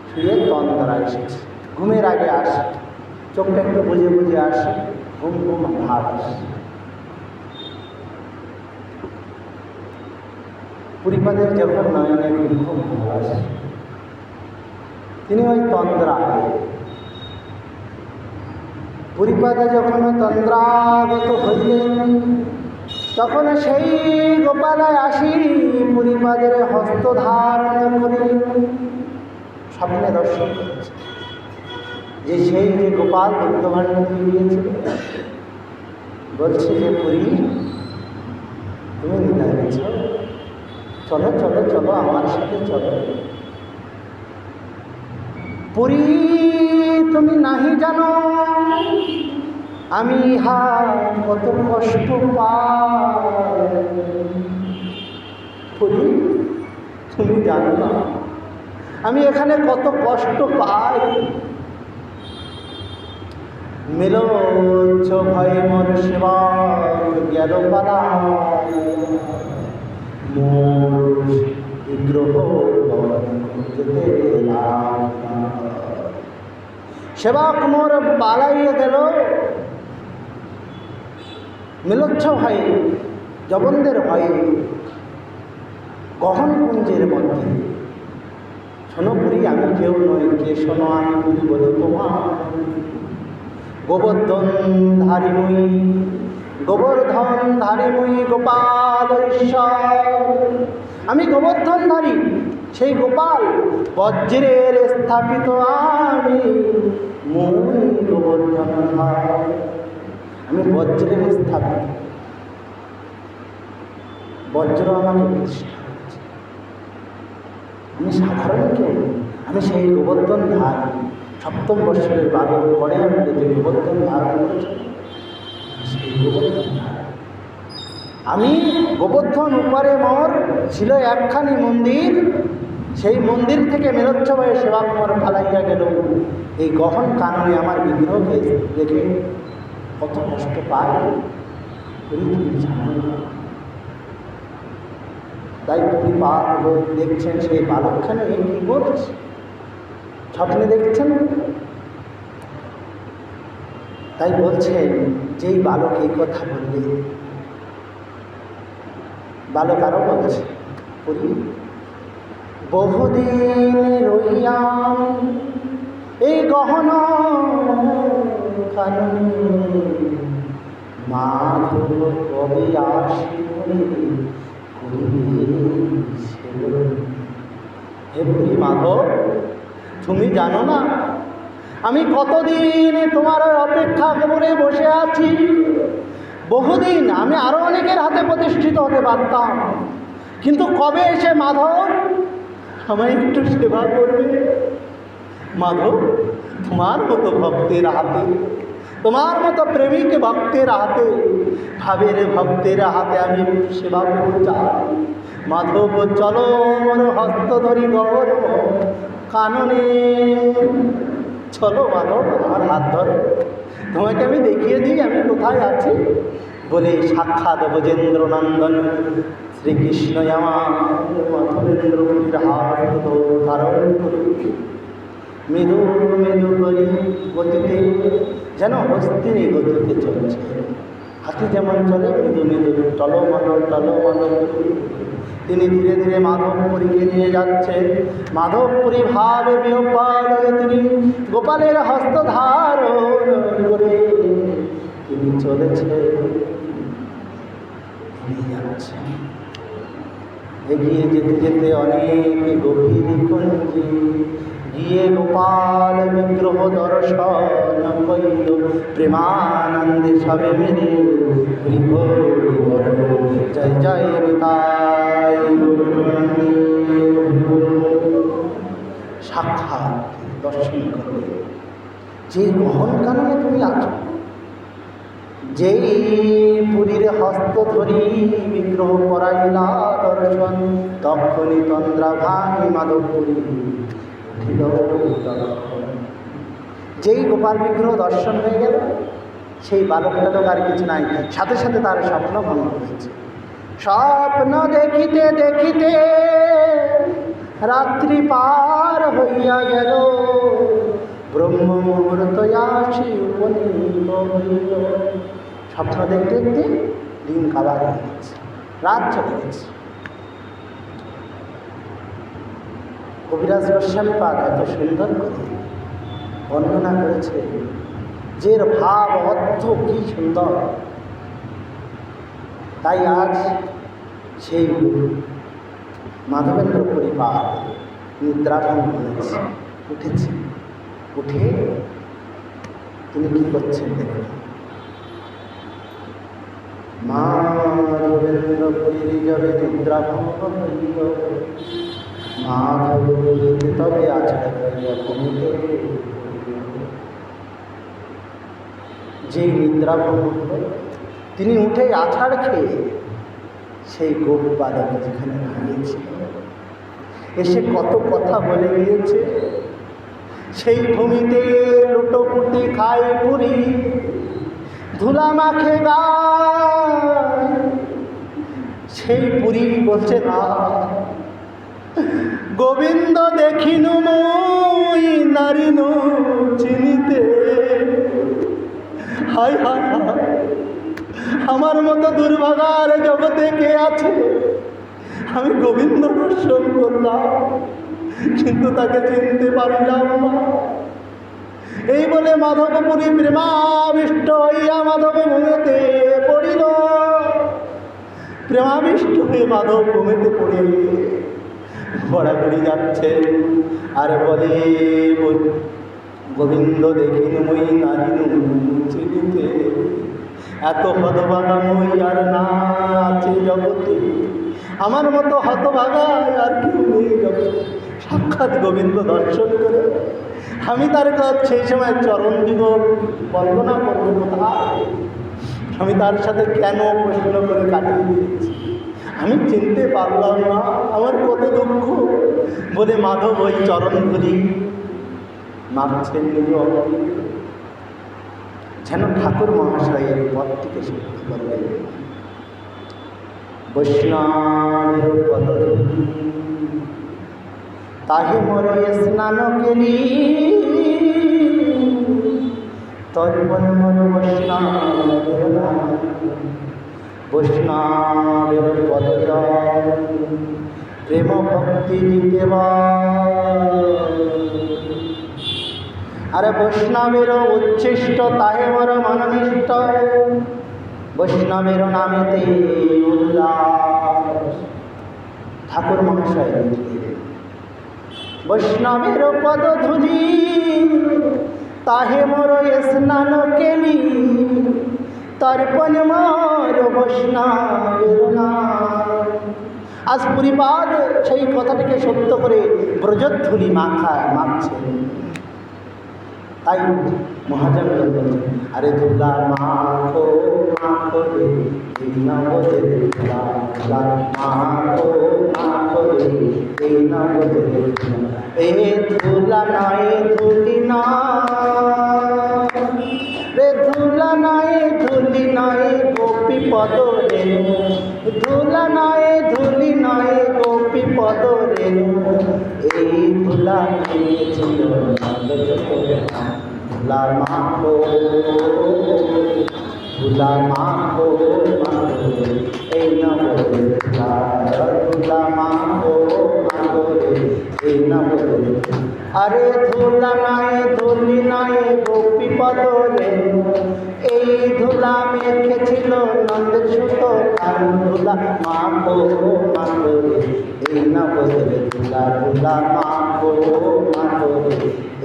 শুয়ে তন্দ্রা এসেছে, ঘুমের আগে আসে, চোখটা একটু বুঝে বুঝে আসে, ঘুম ঘুম ভাব আসে। পুরীপাদের যখন নয়নে ঘুম ঘুম ভাব আসে, তিনি ওই তন্দ্রায়, পুরীপাদে যখন তন্দ্রাগত হইলেন, তখন সেই গোপালায় আসি পুরীপাদের হস্ত ধারণ করিলেন। স্বপ্নে দর্শন করেছে যে সেই যে গোপাল বিদ্যমান দিয়েছিল, বলছে যে পুরী তুমি নিতাই গেছ, চলো চলো চলো আমার সাথে চলো। পুরী তুমি নাহি জানো আমি ইহা কত কষ্ট পাই। পুরী তুমি জানো না আমি এখানে কত কষ্ট পাই। মিলোচ্ছ ভয় মোর সেবা গেল পালা, মোর বিগ্রহ সেবক মোর পালাইয়া গেল। মিলোচ্ছ ভয়ে, জবনদের ভয়ে, গহন কুঞ্জের মধ্যে। শোনো পুরী আমি কেউ নই, কে শোনো আমি পুরী বলে তোমার। গোবর্ধন ধারিময়ী, গোবর্ধন ধারিময়ী গোপাল ঈশ্বর। আমি গোবর্ধন ধারী, সেই গোপাল বজ্রের স্থাপিত আমি, মই গোবর্ধন ধার। আমি বজ্রের স্থাপিত, বজ্র আমাকে প্রতিষ্ঠা করেছে। আমি সাধারণ কেউ, আমি সেই গোবর্ধন ধার। সপ্তম বৎসরের বালক পরে আমাকে যে গোবর্ধন ধারণ করেছে, সেই গোবর্ধন ধার। আমি গোবর্ধন উপরে মোর ছিল একখানি মন্দির, সেই মন্দির থেকে মেরোচ্ছ ভয়ে সেবা মোর পালাইয়া গেল। এই গহন কাননে আমার বিগ্রহকে দেখে কত কষ্ট পায় তুমি জানো না। তাই পুরীপাদ দেখছেন সেই বালকখানে কি বলছে, স্বপ্নে দেখছেন। তাই বলছেন যেই বালক এই কথা বলবে, বালক আরও বলছে, পুরী বহুদিন রইয়াম এই গহন কাননে, মাধব কবে আসিবে হে পুরী মাধব, তুমি জানো না আমি কতদিন তোমার অপেক্ষা করে বসে আছি। বহুদিন আমি আরো অনেকের হাতে প্রতিষ্ঠিত হতে পারতাম, কিন্তু কবে এসে মাধব আমায় একটু সেবা করবে। মাধব তোমার মতো ভক্তের হাতে, তোমার মতো প্রেমিক ভক্তের হাতে, ভাবের ভক্তের হাতে আমি সেবা করতে চাই। মাধব চলো মোর হস্ত ধরি গহন কাননে, চলো মাধব আমার হাত ধরো, তোমাকে আমি দেখিয়ে দিই আমি কোথায় আছি। বলে সাক্ষাৎ ব্রজেন্দ্র নন্দন শ্রীকৃষ্ণ আমার মাধবেন্দ্র পুরীর হাত ধারণ করে মৃদু মৃদু করি গতিতে, যেন হস্তিনী গতিতে চলছে। হাতি যেমন চলে মৃদু মৃদু টলমল। তিনি ধীরে ধীরে মাধবপুরীকে নিয়ে যাচ্ছেন। মাধবপুরী ভাবে বিহ্বল হয়ে তিনি গোপালের হস্ত ধারণ করে তিনি চলেছে, যাচ্ছেন। এগিয়ে যেতে যেতে অনেক গভীর কুঞ্জে গিয়ে গোপাল বিগ্রহ দর্শন কইল, প্রেমানন্দে সবে মিলে হরি হরি বল, জয় জয় নিতাই। সাক্ষাৎ দর্শন করবে যে গহন কাননে তুমি আছো, যেই পুরীর হস্ত ধরি বিগ্রহ করাইলা দর্শন, তখনই তন্দ্রা ভাঙি মাধবপুরী। যেই গোপাল বিগ্রহ দর্শন হয়ে গেল, সেই বালকটা তো আর কিছু নাই, সাথে সাথে তার স্বপ্ন ভঙ্গ হয়েছে। স্বপ্ন দেখিতে দেখিতে রাত্রি পার হইয়া গেল, ব্রহ্ম মুহূর্ত আসি উপনীত হইল। স্বপ্ন দেখতে দেখতে দিন কাবার হয়ে গেছে, রাত চলে গেছে। কবিরাজ গোস্বামী পাদ এত সুন্দর করে বর্ণনা করেছে, যে ভাব অর্থ কি সুন্দর। তাই আজ সেই মাধবেন্দ্র পরিবার নিদ্রাভঙ্গ হয়েছে, উঠেছে। উঠে তিনি কি করছেন দেখুন। মাধবেন্দ্র পুরী যাবে নিদ্রাভঙ্গ হইল, মাধব বলিতে তবে আছড়া করিয়া ঘুমিতে। যেই নিদ্রাভঙ্গ হল, তিনি উঠে আছাড় খেয়ে সেই গোপ বালক যেখানে দাঁড়িয়েছিল এসে কত কথা বলে গিয়েছে। সেই ভূমিতে লুটোপুটি খায় পুরি, ধুলা মাখে গায়। সেই পুরী বলছে না, গোবিন্দ দেখিনু মই নারিনু চিনিতে। হায় হায় হায়, আমার মতো দুর্ভাগার জগতে কে আছে? আমি গোবিন্দ দর্শন করলাম, কিন্তু তাকে চিনতে পারলাম না। এই বলে মাধবপুরী প্রেমাবিষ্ট হইয়া মাধব ভূমিতে পড়িল। প্রেমাবিষ্ট হয়ে মাধব ভূমিতে পড়ে ঘোরাঘুরি যাচ্ছে আর বলে, গোবিন্দ দেখিনু মই নারিনু চিনিতে। এত হতভাগা মই আর না আছে জগতে, আমার মতো হতভাগা আর কেউ নেই জগতে। সাক্ষাৎ গোবিন্দ দর্শন করে আমি তার কাছে সেই সময় চরণ দিব, বন্দনা করবো কোথায়? আমি তার সাথে কেন প্রশ্ন করে কাটিয়ে দিয়েছি, আমি চিনতে পারলাম না, আমার কত দুঃখ। বলে মাধব ওই চরণ ধরি মাগছেন নিজ অঙ্গে, যেন ঠাকুর মহাশয়ের পথটিকে সিদ্ধ করলেন। বৈষ্ণবের পদধূলি তাহে মোরে স্নান কেলি, তর্পণ মোর বৈষ্ণবের নাম। বৈষ্ণবের পদজল প্রেম ভক্তি দিতে আরে বৈষ্ণবের উচ্ছিষ্ট তাহে মোর মননিষ্ঠ। বৈষ্ণবের নামেতে উল্লাস। ঠাকুর মহাশয় বৈষ্ণবের পদধূলি তাহে মোর স্নান কেলি, তর্পণ মোর বৈষ্ণবের নাম। আজ পুরীপাদ সেই কথাটিকে সত্য করে ব্রজধূলি মাখছে। তাই মহাজন বলছেন, আরে ধুলা মাখো মাখো রে এই নবদের ধুলা, মাখো মাখো রে এই নবদের ধুলা। এ ধুলা নয় ধুলি নয় রে, ধুলা নয় ধুলি নয় গোপী পদ রেণু। ধুলা নয় ধুলি নয় গোপী পদ রেণু। এই ধুলা মেখেছিল ধুলা মাখো ধুলা মাখো এই নগরে ধুলা মাখো এই নগরে। আরে ধুলা নাই ধুলি নাই গোপী পদরে, এই ধুলা মেখেছিল নন্দের সুতো কান। ধুলা মাখো মাখোরে এই নগরে ধুলা ধুলা মাখো মাখোরে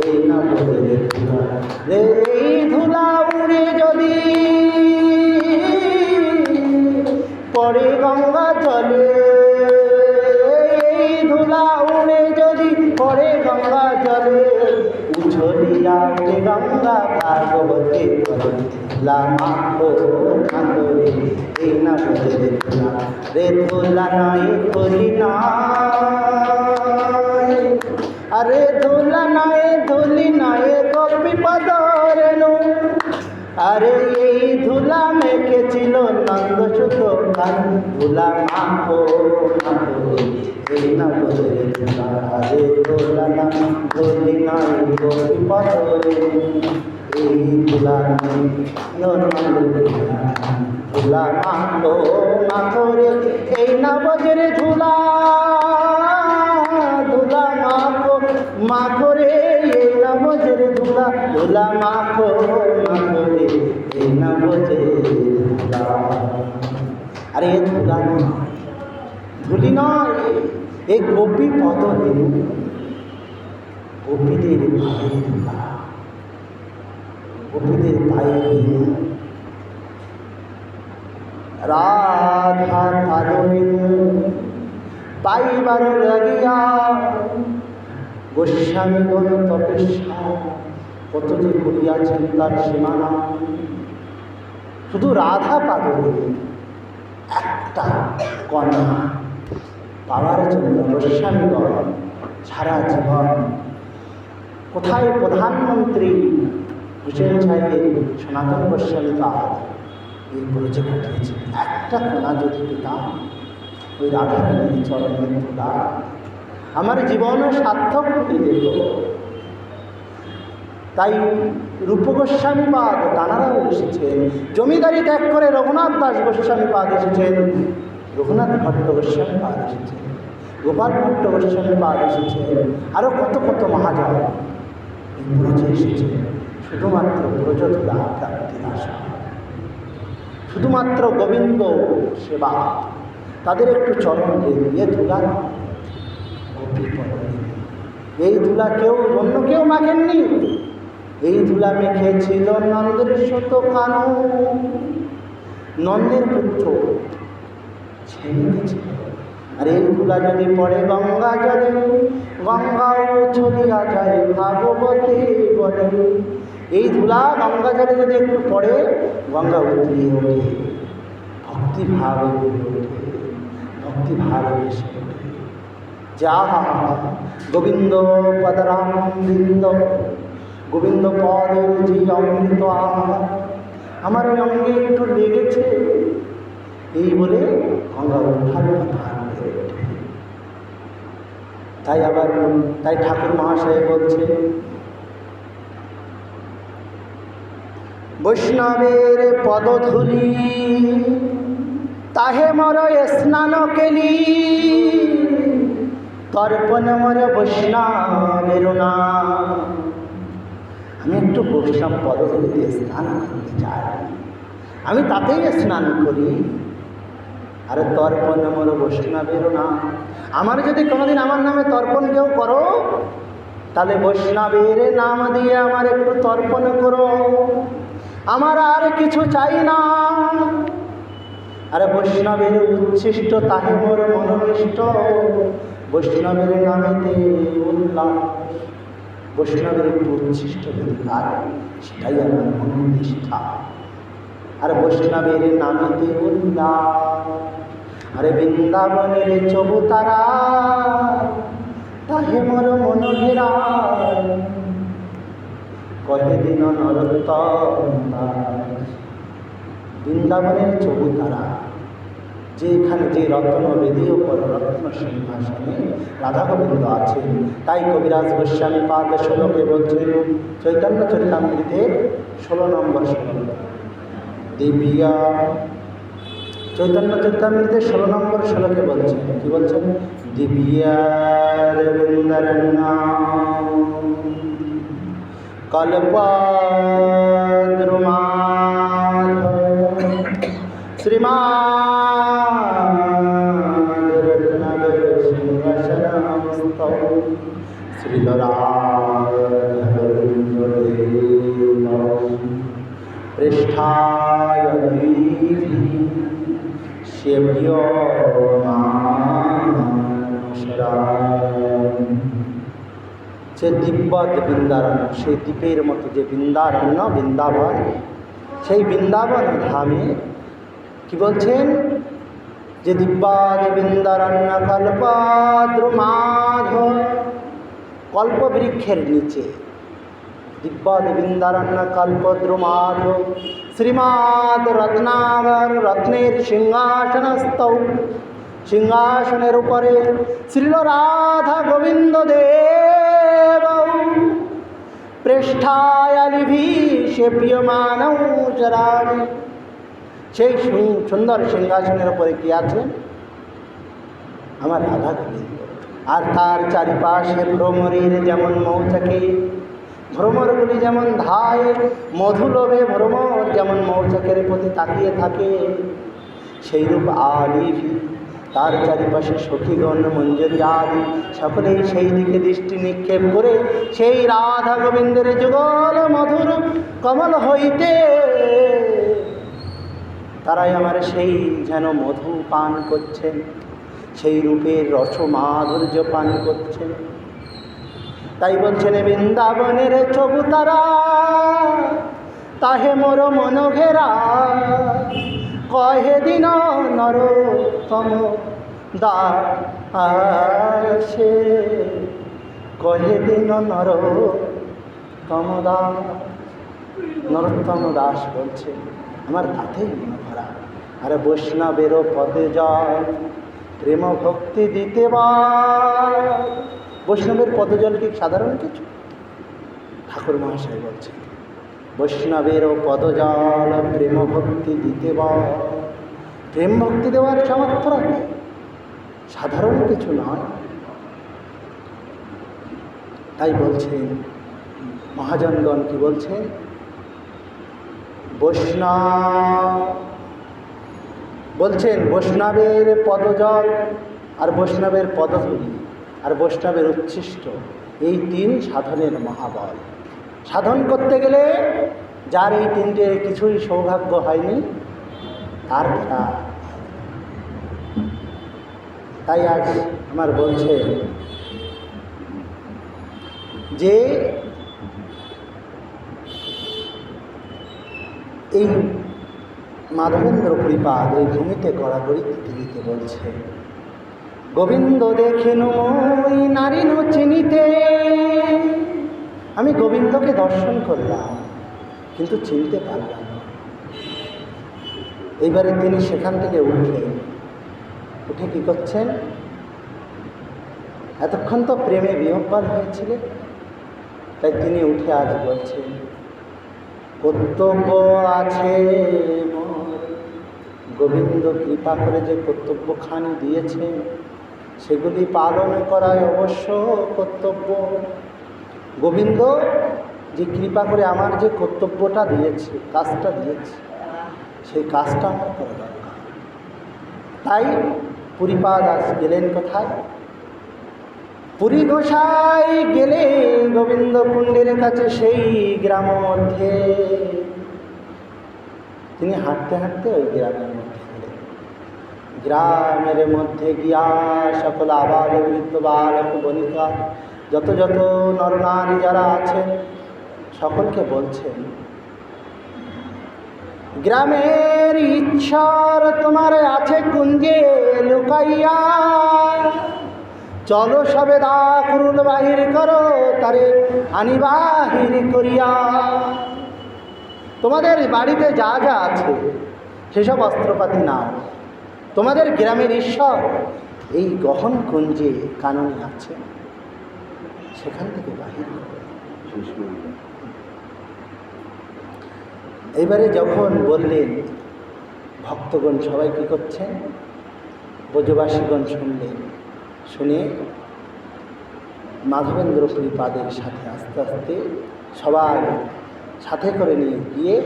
এই নগরে ধুলা রে। এই ধুলা উড়ে যদি পড়ে গঙ্গা জলে, এই ধুলা উড়ে যদি পড়ে গঙ্গা জলে, উছলিয়া উঠে গঙ্গা ভাগবতী বলে। ধুলা মাখো মাখোরে এই নগরে ধুলা রে। ধুলা নাই ধুলি নাই, আরে ধুলা নাই ধুলি নাই গোপী পদরে নো। আরে এই ধুলা মেখেছিল নন্দ সুতো কান। ধুলা মাখো মাখোরে এই নগরে ধুলা। আরে ধুলা নাই ধুলি নাই গোপী পদরে, এই ধুলা ধুলা মাখো মাখোরে এই নগরে ধুলা। ধুলা মাখো মাখোরে এই নগরে ধুলা। ধুলা মাখো মাখোরে এই নগরে ধুলা। আরে এ ধুলা নয়, ধুলি নয়, এই গোপী পদ রেণু, গোপীদের পায়ের ধুলা, গোপীদের পায়ের রেণু। রাধা পাদরেণু পাইবার লাগিয়া গোস্বামীগণ তপস্যা কত যে করিয়াছেন তার সীমানা। শুধু রাধা পাদরেণু একটা কণা পাওয়ার জন্য গোস্বামীগণ সারা জীবন কোথায় প্রধানমন্ত্রী হুসেন সাহেবের সনাতন গোস্বামী পাদ এই প্রজেক্ট উঠেছে। একটা কণা যদি পেতাম ওই রাধারানীর চরণের ধুলা, আমার জীবনও সার্থক হয়ে যেত। তাই রূপ গোস্বামী পাদ তাঁরাও এসেছেন। জমিদারি ত্যাগ করে রঘুনাথ দাস গোস্বামী পাদ এসেছেন, রঘুনাথ ভট্ট গোস্বামী পাদ এসেছেন, গোপাল ভট্ট গোস্বামী পাদ এসেছেন, আরও কত কত মহাজন এই ব্রজে এসেছে শুধুমাত্র ব্রজধুলা প্রাপ্তির আশা, শুধুমাত্র গোবিন্দ সেবা। তাদের একটু চরণ দিয়ে ধুলা গোপী পদরে, এই ধুলা কেউ অন্য কেউ মাখেননি, এই ধুলা মেখেছিল নন্দের শত কানু। নন্দের পুত্র ছেড়ে। আর এই ধুলা যদি পড়ে গঙ্গা জলে, গঙ্গাও ছড়িয়া যায় ভাগবতী বলে। এই ধুলা গঙ্গা জলে যদি একটু পড়ে, গঙ্গা উতলিয়ে ওঠে, ভক্তিভাবে ওঠে, ভক্তিভাবে এসে ওঠে। যা গোবিন্দ পদরাম বৃন্দ, গোবিন্দ পদের যে অমৃত আমার ওই অঙ্গে একটু লেগেছে, এই বলে গঙ্গা উদ্ধার কথা। তাই ঠাকুর মহাশয় বলছে, বৈষ্ণবের পদধূলি তাহে মর স্নান কেলি, তর্পণ মর বৈষ্ণবের না। আমি একটু বৈষ্ণব পদধূলিতে স্নান করতে চাই, আমি তাতেই স্নান করি। আরে তর্পণ মর বৈষ্ণবের না। আমার যদি কোনোদিন আমার নামে তর্পণ কেউ করো, তাহলে বৈষ্ণবের নাম দিয়ে আমার একটু তর্পণ করো, আমার আর কিছু চাই না। আরে বৈষ্ণবের উচ্ছিষ্ট তাহে মোর মনোনিষ্ট, বৈষ্ণবের নামেতে উল্লাস। বৈষ্ণবের একটু উচ্ছিষ্ট যদি পাই, সেটাই আমার মনোনিষ্ঠা। আর বৈষ্ণবের নামেতে উল্লাস। আরে বৃন্দাবনের চবুতারা তাহে মোর মনোঘেরা, কহে দিন নরোত্তম। বৃন্দাবনের চবুতারা যে এখানে যে রত্ন বেদী ওপর রত্ন সিংহাসনে রাধা গোবিন্দ আছেন। তাই কবিরাজ গোস্বামী পাদ শ্লোকে বলছেন, চৈতন্য চরিতামৃতের 16 নম্বর শ্লোক, দিব্যা চৈতন্য চরিতামৃতের 16 নম্বর শ্লোকে বলছেন, কি বলছেন? দিব্যারবিন্দরণ্যা কল্পদ্রুমাধ শ্রীমান্ শ্রীধরাধ পৃষ্ঠায় সেব্য সে দিব্যদ বৃন্দারণ্য, সেই দ্বীপের মতো যে বৃন্দারণ্য বৃন্দাবন, সেই বৃন্দাবন ধামে কি বলছেন? যে দিব্যাদ বৃন্দারণ্য কল্পদ্রুমাধ, কল্পবৃক্ষের নিচে দিব্যাদ বৃন্দারণ্য কল্পদ্রুমাধ শ্রীমাদ রত্নাগর রত্নের সিংহাসনস্থৌ, সিংহাসনের উপরে শ্রীল রাধা গোবিন্দ দেব পৃষ্ঠায় লিভি সেপ্যমানৌ চরামি। সেই সুন্দর সিংহাসনের উপরে কি আছেন? আমার রাধা গোবিন্দ। আর তার চারিপাশে ভ্রমরীর যেমন মৌচাকে, ভ্রমরগুলি যেমন ধায় মধু লোভে, ভ্রমর যেমন মৌচাকের প্রতি তাকিয়ে থাকে, সেইরূপ আলিভি তার চারিপাশে সখীগণ মঞ্জরি আদি সকলেই সেই দিকে দৃষ্টি নিক্ষেপ করে সেই রাধা গোবিন্দের যুগল মধুর কমল হইতে তারাই আমার সেই যেন মধু পান করছেন, সেই রূপের রস মাধুর্য পান করছেন। তাই বলছেন, বৃন্দাবনের চবুতারা তাহে মোর মন ঘেরা, কহে দিন নরোত্তম দাসে, কহে দিন নরোত্তম দাস। নরোত্তম দাস বলছে, আমার তাতেই মন ভরা। আরে বৈষ্ণবেরও পদে জল প্রেম ভক্তি দিতে বা, বৈষ্ণবের পদজল কি সাধারণ কিছু? ঠাকুর মহাশয় বলছেন, বৈষ্ণবেরও পদজল প্রেম ভক্তি দিতে বা, প্রেম ভক্তি দেওয়ার সামর্থ্য রাখে, সাধারণ কিছু নয়। তাই বলছেন মহাজনগণ, কি বলছেন? বৈষ্ণব বলছেন, বৈষ্ণবের পদজল আর বৈষ্ণবের পদধূলি আর বৈষ্ণবের উচ্ছিষ্ট, এই তিন সাধনের মহাবল। সাধন করতে গেলে যার এই তিনটে কিছুই সৌভাগ্য হয়নি তার কথা। তাই আজ আমার বলছে যে এই মাধবেন্দ্র কৃপাদ এই ভূমিতে গড়াগড়ি দিতে বলছে, গোবিন্দ দেখেন ওই নারী চিনিতে। আমি গোবিন্দকে দর্শন করলাম কিন্তু চিনতে পারলাম না। এইবারে তিনি সেখান থেকে উঠে কি করছেন? এতক্ষণ তো প্রেমে বিহ্বল হয়েছিলেন, তাই তিনি উঠে আজ বলছেন, কর্তব্য আছে মোর, গোবিন্দ কৃপা করে যে কর্তব্যখানি দিয়েছেন সেগুলি পালন করাই অবশ্য কর্তব্য। গোবিন্দ যে কৃপা করে আমার যে কর্তব্যটা দিয়েছে, কাজটা দিয়েছে, সেই কাজটা আমার করা দরকার। তাই পুরীপাদ আজ গেলেন কোথায়? পুরী গোসাই গেলে গোবিন্দ কুণ্ডের কাছে, সেই গ্রাম মধ্যে তিনি হাঁটতে হাঁটতে ওই গ্রামের মধ্যে গেলেন। গ্রামের মধ্যে গিয়া সকল আবাল বৃদ্ধ বালক বনিকা যত যত নরনারী যারা আছেন সকলকে বলছেন, গ্রামের ঈশ্বর তোমার আছে কুঞ্জে লুকাইয়া, চলো সবে দাকুল বাহির করো তারে আনি বাহির করিয়া। তোমাদের বাড়িতে যা যা আছে সেসব অস্ত্রপাতি নাও, তোমাদের গ্রামের ঈশ্বর এই গহন কুঞ্জে কাননে আছে, সেখান থেকে বাহির করো। এইবারে যখন বললেন, ভক্তগণ সবাই কী করছেন? ব্রজবাসীগণ শুনলেন, শুনে মাধবেন্দ্র পুরীপাদের সাথে আস্তে আস্তে সবাই সাথে করে নিয়ে গিয়ে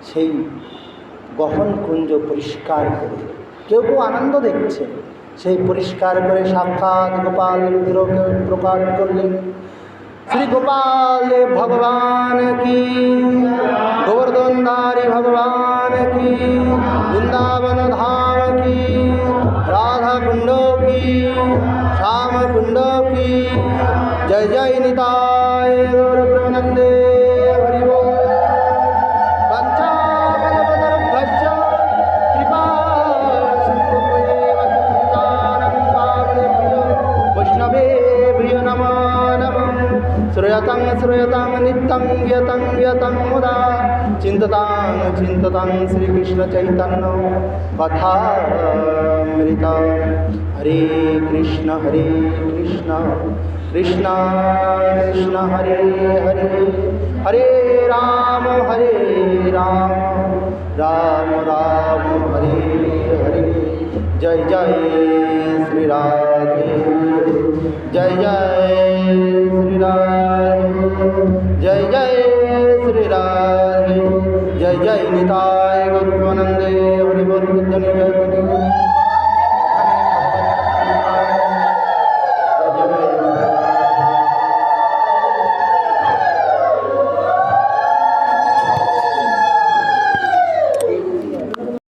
সেই গহন কুঞ্জ পরিষ্কার করে, কেউ কেউ আনন্দ দেখছে, সেই পরিষ্কার করে সাক্ষাৎ গোপাল বিগ্রহকে প্রকাশ করলেন। শ্রী গোপাল ভগবান কি, গোবর্ধনধারী ভগবান কি, বৃন্দাবন ধাম কি, রাধা কুণ্ড কি, শ্যাম কুণ্ড কি, জয় জয় নিতাই গৌর প্রেমানন্দে হরি बोल। वंचाकल्पतरुभ्यश्च कृपा सिन्धुभ्येव पतितानां पावनेभ्यो वैष्णवेभ्यो नमो नमः। श्रूयतां श्रूयतां नित्यं यतं यतं मुदा चिन्ततां चिन्ततां श्रीकृष्णचैतन्य कथामृतं। हरे कृष्ण कृष्ण कृष्ण हरे हरे, हरे राम राम राम हरे हरे। जय जय श्री राधे, जय जय श्री राधे, जय जय श्री राधे, जय जय निताय गौर प्रेमानंदे हरि बोल।